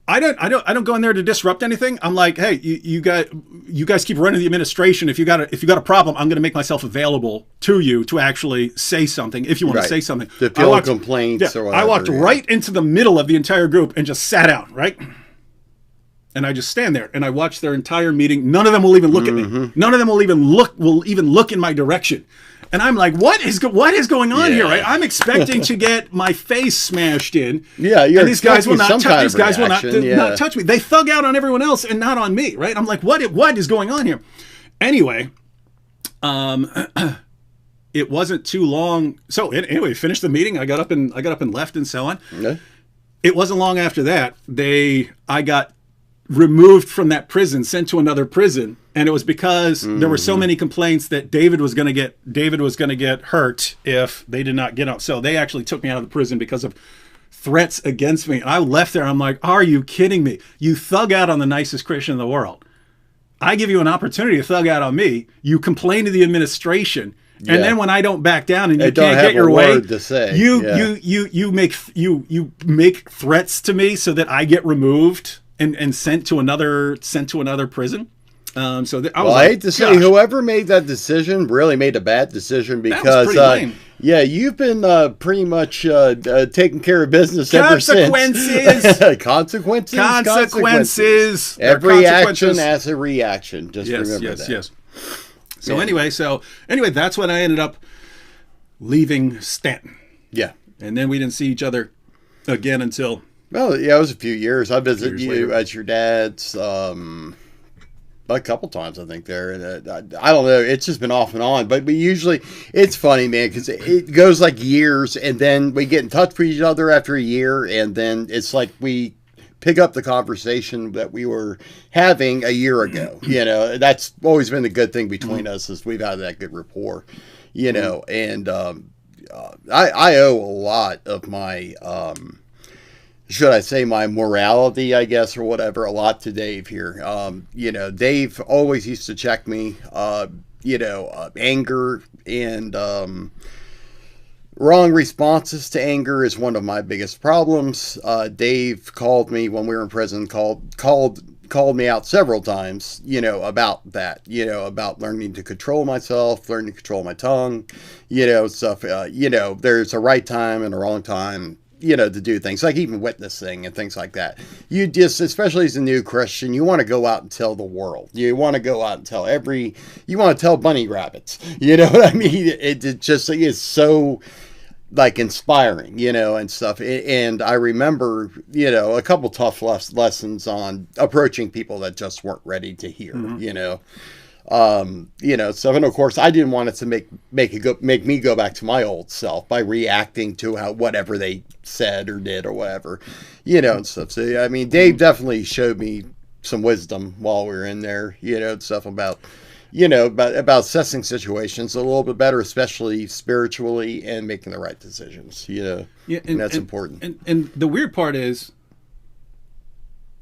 I don't go in there to disrupt anything. I'm like, hey, you guys keep running the administration. If you got a problem, I'm going to make myself available to you to actually say something if you want to say something. To field complaints or whatever. I walked right into the middle of the entire group and just sat down, right? And I just stand there and I watch their entire meeting. None of them will even look at me. None of them will even look in my direction. And I'm like, what is going on here? Right? I'm expecting to get my face smashed in. Yeah, and these guys will not not touch me. They thug out on everyone else and not on me. Right? I'm like, what is going on here? Anyway, it wasn't too long. So anyway, finished the meeting. I got up and left and so on. Okay. It wasn't long after that I got removed from that prison, sent to another prison, and it was because there were so many complaints that David was going to get hurt if they did not get out. So they actually took me out of the prison because of threats against me. And I left there. I'm like, are you kidding me? You thug out on the nicest Christian in the world. I give you an opportunity to thug out on me. You complain to the administration. Yeah. And then when I don't back down and you can't get your way, you make threats to me so that I get removed and sent to another prison. I hate to say, whoever made that decision really made a bad decision, because you've been pretty much taking care of business ever since. Consequences. Every action has a reaction. Just remember that. Yes. So anyway, that's when I ended up leaving Stanton. Yeah. And then we didn't see each other again until... Well, yeah, it was a few years. I visited you at your dad's a couple times, I think, there. And I don't know. It's just been off and on. But we usually, it's funny, man, because it goes like years, and then we get in touch with each other after a year, and then it's like we pick up the conversation that we were having a year ago. You know, that's always been the good thing between us, is we've had that good rapport, you know. And I owe a lot of my... should I say my morality, I guess, or whatever, a lot to Dave here. You know, Dave always used to check me. Anger and wrong responses to anger is one of my biggest problems. Dave called me when we were in prison, called me out several times, you know, about that, you know, about learning to control myself, learning to control my tongue, you know, stuff. You know, there's a right time and a wrong time, you know, to do things like even witnessing and things like that. You just, especially as a new Christian, you want to go out and tell the world. You want to go out and tell you want to tell bunny rabbits. You know what I mean? It just is so like inspiring, you know, and stuff. And I remember, you know, a couple tough lessons on approaching people that just weren't ready to hear, you know. You know, so, and of course I didn't want it to make me go back to my old self by reacting to whatever they said or did or whatever, you know, and stuff. So, I mean, Dave definitely showed me some wisdom while we were in there, you know, and stuff about, you know, about assessing situations a little bit better, especially spiritually, and making the right decisions, you know. Yeah, and that's important. And the weird part is,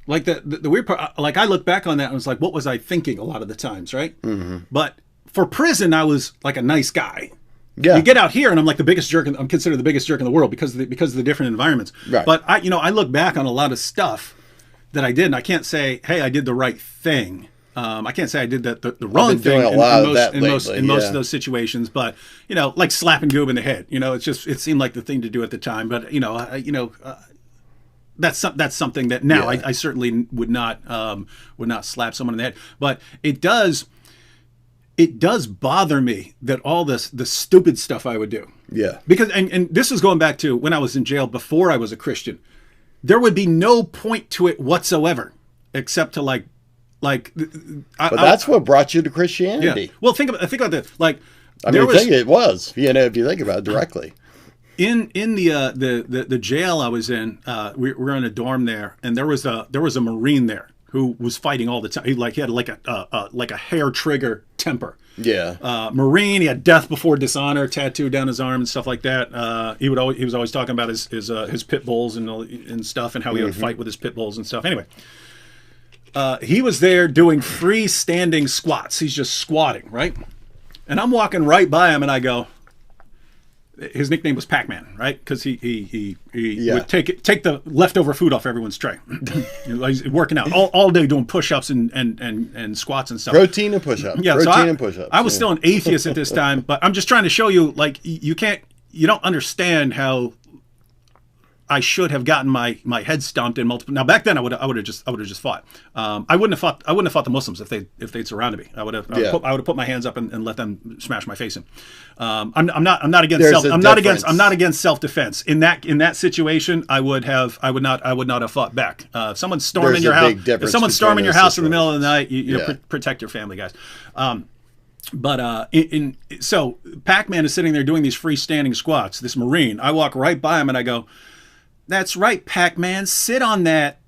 like the weird part, like I look back on that and was like, what was I thinking a lot of the times, right? Mm-hmm. But for prison, I was like a nice guy. Yeah. You get out here and I'm like the biggest jerk. I'm considered the biggest jerk in the world because of the different environments. Right. But I look back on a lot of stuff that I did, and I can't say, hey, I did the right thing. I can't say I did the wrong thing in most of those situations, but you know, like slapping Goob in the head. You know, it seemed like the thing to do at the time. But that's something that now I certainly would not slap someone in the head. But it does bother me that all the stupid stuff I would do. Yeah. Because and this is going back to when I was in jail before I was a Christian. There would be no point to it whatsoever, except to but that's what brought you to Christianity. Yeah. Well, think about the like. It was, you know, if you think about it directly. In the jail I was in, we were in a dorm there, and there was a Marine there who was fighting all the time. He had like a hair trigger temper. Yeah. Marine. He had death before dishonor tattooed down his arm and stuff like that. He was always talking about his pit bulls and stuff, and how he would fight with his pit bulls and stuff. Anyway, he was there doing freestanding squats. He's just squatting, right? And I'm walking right by him, and I go, his nickname was Pac-Man, right? Because he would take the leftover food off everyone's tray. He's working out all day doing push-ups and squats and stuff. Protein and push-ups. Yeah, protein and push-ups. I was still an atheist at this time, but I'm just trying to show you, like, you don't understand how I should have gotten my head stomped in multiple. Now back then I would have just fought. I wouldn't have fought the Muslims if they'd surrounded me. I would have put my hands up and let them smash my face in. I'm not against self-defense. In that situation, I would not have fought back. If someone's storming your house, in the middle of the night, you protect your family, guys. So Pac-Man is sitting there doing these freestanding squats. This Marine, I walk right by him and I go, "That's right, Pac-Man, sit on that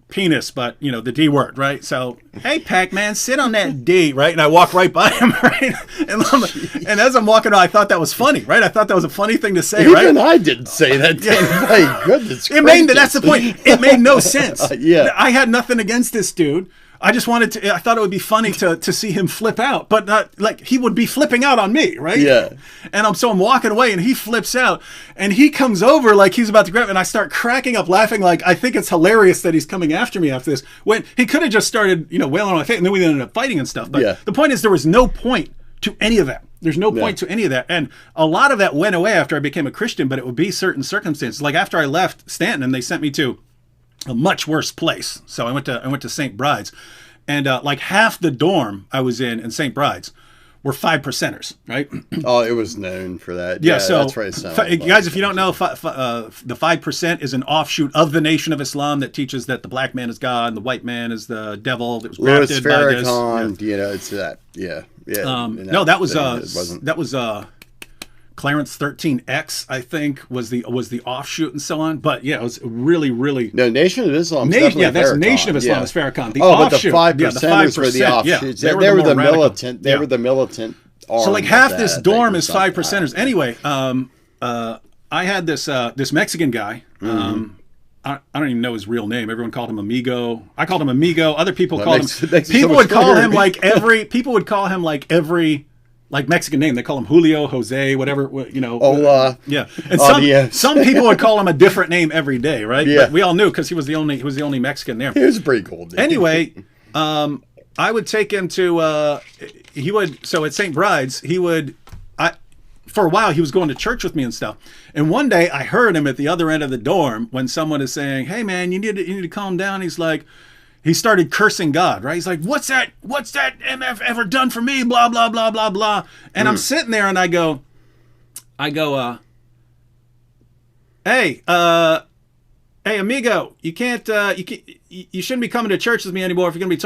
penis," but the D word, right? So, "Hey, Pac-Man, sit on that D," right? And I walk right by him, right? And as I'm walking on, I thought that was funny, right? I thought that was a funny thing to say, right? Even I didn't say that. My goodness gracious. That's the point. It made no sense. I had nothing against this dude. I just wanted to. I thought it would be funny to see him flip out, but not like he would be flipping out on me, right? Yeah. And I'm walking away, and he flips out, and he comes over like he's about to grab, and I start cracking up, laughing, like I think it's hilarious that he's coming after me after this. When he could have just started, wailing on my face, and then we ended up fighting and stuff. But the point is, there was no point to any of that. There's no point to any of that, and a lot of that went away after I became a Christian. But it would be certain circumstances, like after I left Stanton, and they sent me to a much worse place. So I went to St. Bride's, and like half the dorm I was in St. Bride's were 5%ers, right? Oh, it was known for that. Yeah, so that's right. Guys, if you don't know, the 5% is an offshoot of the Nation of Islam that teaches that the black man is God and the white man is the devil. That was grafted by this. It's that. Yeah. No, that was Clarence 13X, I think, was the offshoot and so on. But yeah, it was really, really. No, Nation of Islam. That's Nation of Islam is Farrakhan. The offshoot. But the 5%ers were the offshoots. They were the militant. They were the militant arm. So like half this dorm is 5%ers. Anyway, I had this Mexican guy. I don't even know his real name. Everyone called him Amigo. I called him Amigo. Other people called him. People would call him like every. People would call him like every. Like Mexican name, they call him Julio, Jose, whatever, Hola. Yeah, and some people would call him a different name every day, right? Yeah. But we all knew because he was the only Mexican there. He was pretty cool. Dude. Anyway, I would take him to so at St. Bride's for a while he was going to church with me and stuff. And one day I heard him at the other end of the dorm when someone is saying, "Hey man, you need to calm down." He's like. He started cursing God, right? He's like, what's that MF ever done for me? Blah, blah, blah, blah, blah. And I'm sitting there and I go, hey, amigo, you shouldn't be coming to church with me anymore if you're going to be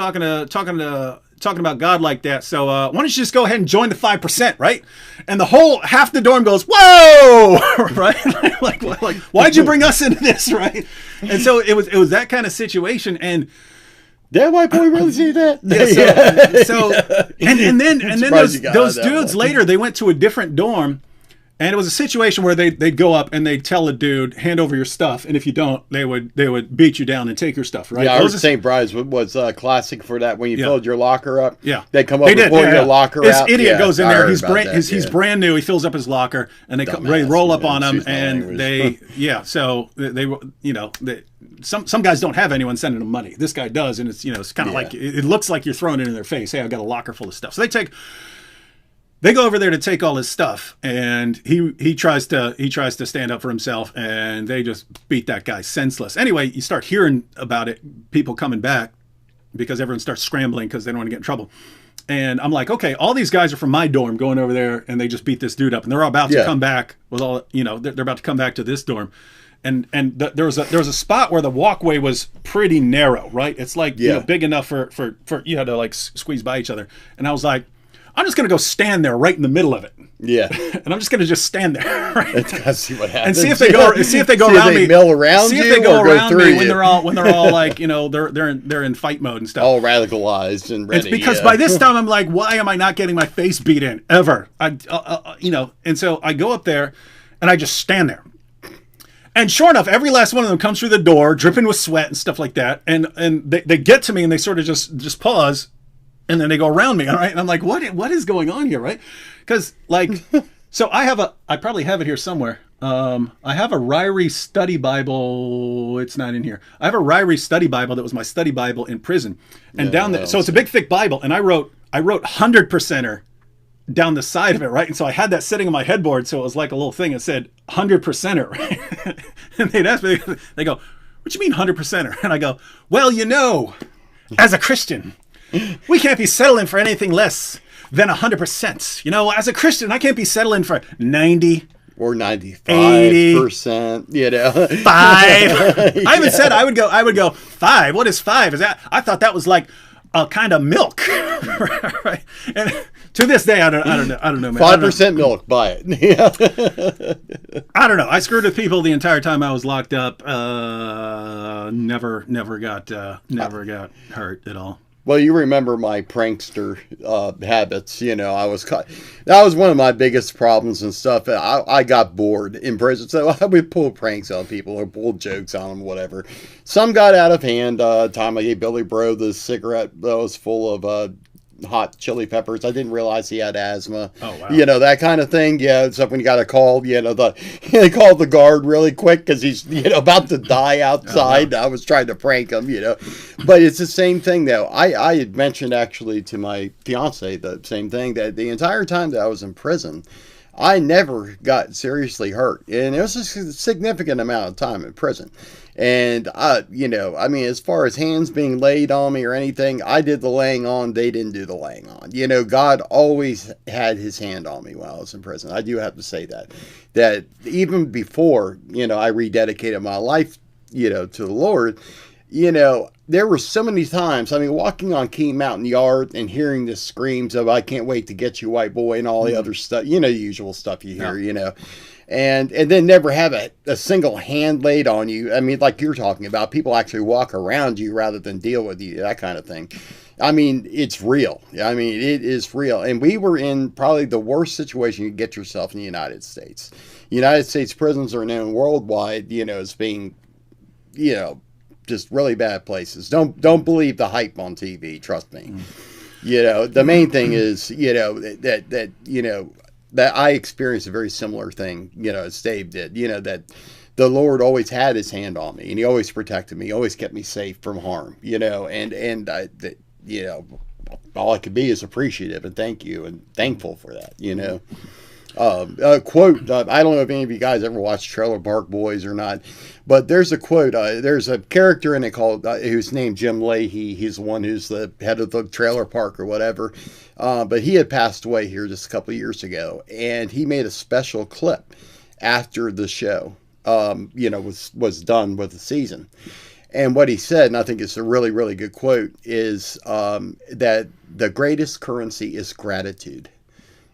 talking about God like that. So why don't you just go ahead and join the 5%, right? And half the dorm goes, whoa, right? like, why'd you bring us into this, right? And so it was that kind of situation. And that white boy really see that? And then those dudes later, they went to a different dorm, and it was a situation where they'd go up and they'd tell a dude, hand over your stuff, and if you don't, they would beat you down and take your stuff, right? Yeah, our St. Bride's was classic for that. When you filled your locker up, they come up and pull your locker out. This idiot goes in there, he's brand new, he fills up his locker, and they roll up on him, and some guys don't have anyone sending them money. This guy does, and it's it's kind of like it looks like you're throwing it in their face. Hey, I've got a locker full of stuff. So they go over there to take all his stuff, and he tries to stand up for himself, and they just beat that guy senseless. Anyway, you start hearing about it, people coming back because everyone starts scrambling because they don't want to get in trouble. And I'm like, okay, all these guys are from my dorm going over there, and they just beat this dude up, and they're all about to come back with all they're about to come back to this dorm. And there was a spot where the walkway was pretty narrow, right? It's like big enough for you had to like squeeze by each other. And I was like, I'm just going to go stand there right in the middle of it. Yeah. And I'm just going to just stand there. Right? See what happens. And see if they go around me. Mill around see if they go around me when they're all like, they're in fight mode and stuff. All radicalized and ready. It's because by this time I'm like, why am I not getting my face beat in ever? And so I go up there and I just stand there. And sure enough, every last one of them comes through the door, dripping with sweat and stuff like that. And they get to me and they sort of just pause. And then they go around me, all right? And I'm like, what is going on here, right? Because, like, So I probably have it here somewhere. I have a Ryrie study Bible. It's not in here. I have a Ryrie study Bible that was my study Bible in prison. And down there, so it's a big, thick Bible. And I wrote 100%er down the side of it, right? And so I had that sitting on my headboard, so it was like a little thing that said 100%er, right? And they'd ask me, they go, "What you mean 100%er?" And I go, "Well, as a Christian, we can't be settling for anything less than 100%. As a Christian, I can't be settling for 90 or 95%, 5. I even said I would go 5. What is 5? Is that, I thought that was like a kind of milk. Right? And to this day, I don't know, man. 5% milk, buy it. I don't know. I screwed with people the entire time I was locked up. Never got hurt at all. Well, you remember my prankster habits. I was caught. That was one of my biggest problems and stuff. I got bored in prison, so I would pull pranks on people or pull jokes on them, whatever. Some got out of hand. Time I gave Billy Bro the cigarette that was full of hot chili peppers. I didn't realize he had asthma. Oh, wow. That kind of thing. Yeah, it's up when you got to call, they called the guard really quick because he's, about to die outside. Oh, wow. I was trying to prank him, But it's the same thing, though. I had mentioned, actually, to my fiance the same thing, that the entire time that I was in prison, I never got seriously hurt. And it was a significant amount of time in prison. And, as far as hands being laid on me or anything, I did the laying on, they didn't do the laying on. God always had his hand on me while I was in prison. I do have to say that even before, I rededicated my life, to the Lord, there were so many times, walking on Key Mountain Yard and hearing the screams of, "I can't wait to get you, white boy," and all the other stuff, the usual stuff you hear, And then never have a single hand laid on you. Like you're talking about, people actually walk around you rather than deal with you, that kind of thing. It's real. It is real. And we were in probably the worst situation you can get yourself in the United States. United States prisons are known worldwide, as being, just really bad places. Don't believe the hype on TV. Trust me. The main thing is, that I experienced a very similar thing, as Dave did, that the Lord always had his hand on me and he always protected me, always kept me safe from harm, and all I could be is appreciative and thank you and thankful for that, A quote, I don't know if any of you guys ever watched Trailer Park Boys or not, but there's a quote, there's a character in it called, who's named Jim Leahy. He's the one who's the head of the trailer park or whatever, but he had passed away here just a couple of years ago, and he made a special clip after the show, was done with the season. And what he said, and I think it's a really, really good quote, is that the greatest currency is gratitude.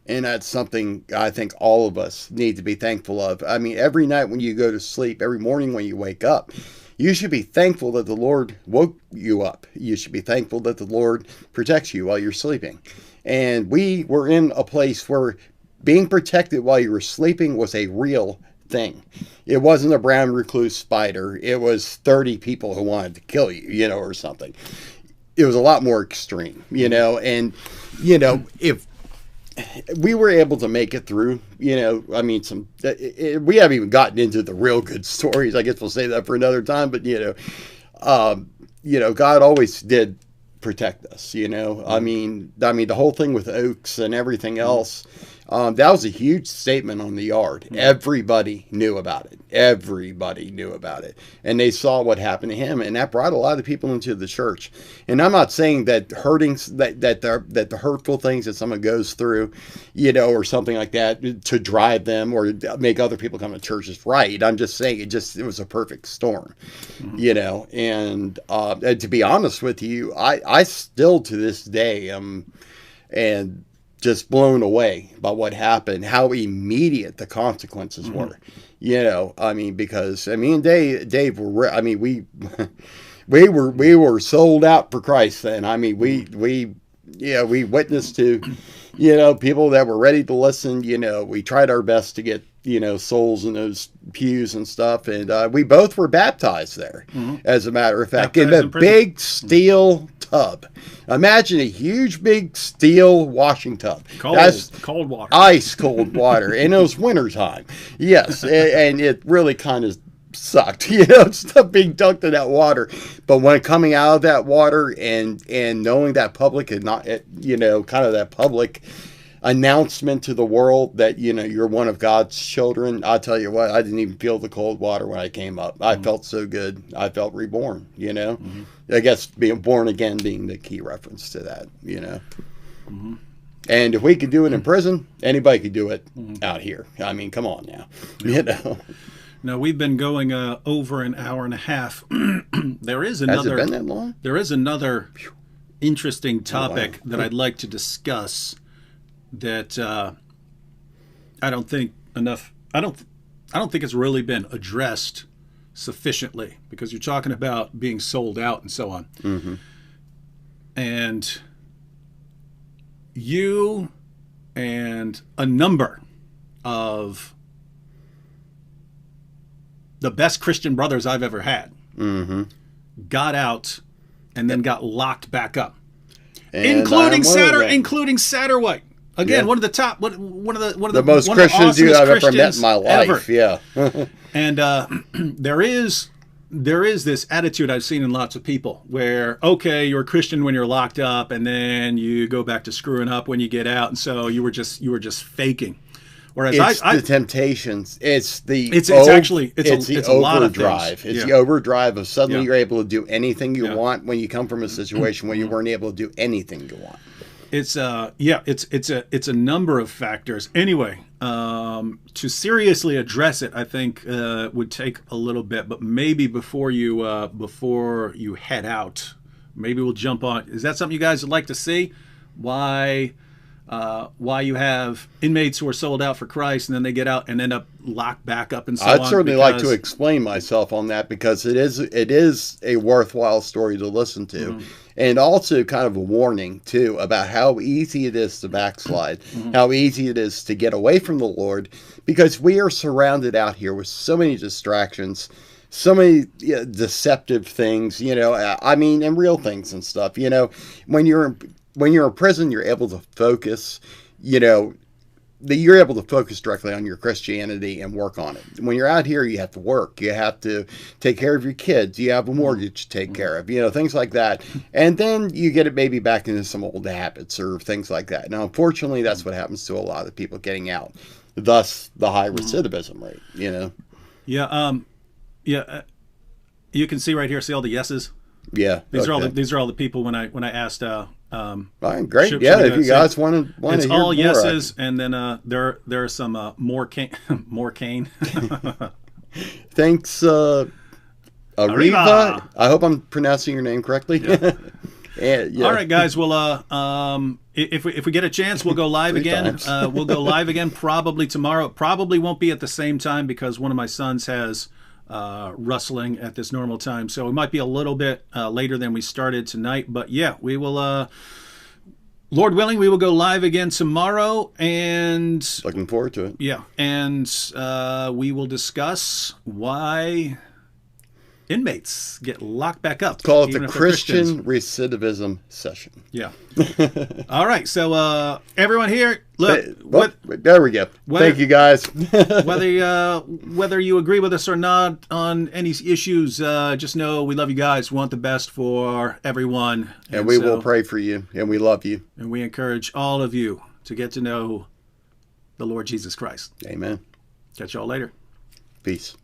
And that's something I think all of us need to be thankful of. Every night when you go to sleep, every morning when you wake up, you should be thankful that the Lord woke you up. You should be thankful that the Lord protects you while you're sleeping. And we were in a place where being protected while you were sleeping was a real thing. It wasn't a brown recluse spider. It was 30 people who wanted to kill you, or something. It was a lot more extreme, and, if we were able to make it through, we haven't even gotten into the real good stories. I guess we'll save that for another time, but, God always did protect us, the whole thing with Oaks and everything else, that was a huge statement on the yard. Everybody knew about it. Everybody knew about it. And they saw what happened to him. And that brought a lot of people into the church. And I'm not saying that that the hurtful things that someone goes through, or something like that to drive them or make other people come to church is right. I'm just saying it was a perfect storm, And to be honest with you, I still to this day am, and just blown away by what happened, how immediate the consequences were, because me and Dave were, we were sold out for Christ then. We witnessed to, people that were ready to listen. We tried our best to get souls in those pews and stuff. And we both were baptized there, as a matter of fact, in a big steel tub. Imagine a huge, big steel washing tub. That's cold water. Ice cold water. And it was wintertime. Yes. And it really kind of sucked, stuff being dunked in that water. But when coming out of that water and knowing that public and not, kind of that public announcement to the world that, you're one of God's children, I'll tell you what, I didn't even feel the cold water when I came up. I felt so good. I felt reborn, I guess being born again being the key reference to that, And if we could do it in prison, anybody could do it out here. I mean, come on now, No, we've been going over an hour and a half. There is another. Has it been that long? There is another interesting topic that I'd like to discuss. That I don't think enough. I don't think it's really been addressed sufficiently, because you're talking about being sold out and so on. And you and a number of the best Christian brothers I've ever had got out and then got locked back up, and including Satterwhite. Again, one of the top, one of the most Christians I've ever met in my life. Ever. Yeah, and there is this attitude I've seen in lots of people where, okay, you're a Christian when you're locked up, and then you go back to screwing up when you get out, and so you were just faking. Whereas it's the temptations. It's the a lot of overdrive. It's the overdrive of suddenly you're able to do anything you want when you come from a situation where you weren't able to do anything you want. It's a number of factors. Anyway, to seriously address it, I think would take a little bit. But maybe before you head out, maybe we'll jump on. Is that something you guys would like to see? Why you have inmates who are sold out for Christ and then they get out and end up locked back up and so on? I'd certainly like to explain myself on that, because it is a worthwhile story to listen to. And also kind of a warning, too, about how easy it is to backslide, how easy it is to get away from the Lord, because we are surrounded out here with so many distractions, so many deceptive things, and real things and stuff. When you're in prison, you're able to focus, you're able to focus directly on your Christianity and work on it. When you're out here, you have to work. You have to take care of your kids. You have a mortgage to take care of, things like that. And then you get it maybe back into some old habits or things like that. Now, unfortunately, that's what happens to a lot of people getting out. Thus, the high recidivism rate, Yeah. You can see right here, see all the yeses? Yeah. These are all the people when I asked great. If you guys want to it's hear all more, yeses, and then there are some more cane. Thanks, Arriva. I hope I'm pronouncing your name correctly. Yeah. All right, guys. Well, if we get a chance, we'll go live again. We'll go live again probably tomorrow. It probably won't be at the same time because one of my sons has wrestling at this normal time, so it might be a little bit later than we started tonight. But yeah, we will, Lord willing, we will go live again tomorrow, and looking forward to it. Yeah, and we will discuss why inmates get locked back up. Call it the Christian recidivism session. Yeah. All right. So everyone here, look. There we go. Thank you, guys. whether you agree with us or not on any issues, just know we love you guys. We want the best for everyone. And we will pray for you. And we love you. And we encourage all of you to get to know the Lord Jesus Christ. Amen. Catch y'all later. Peace.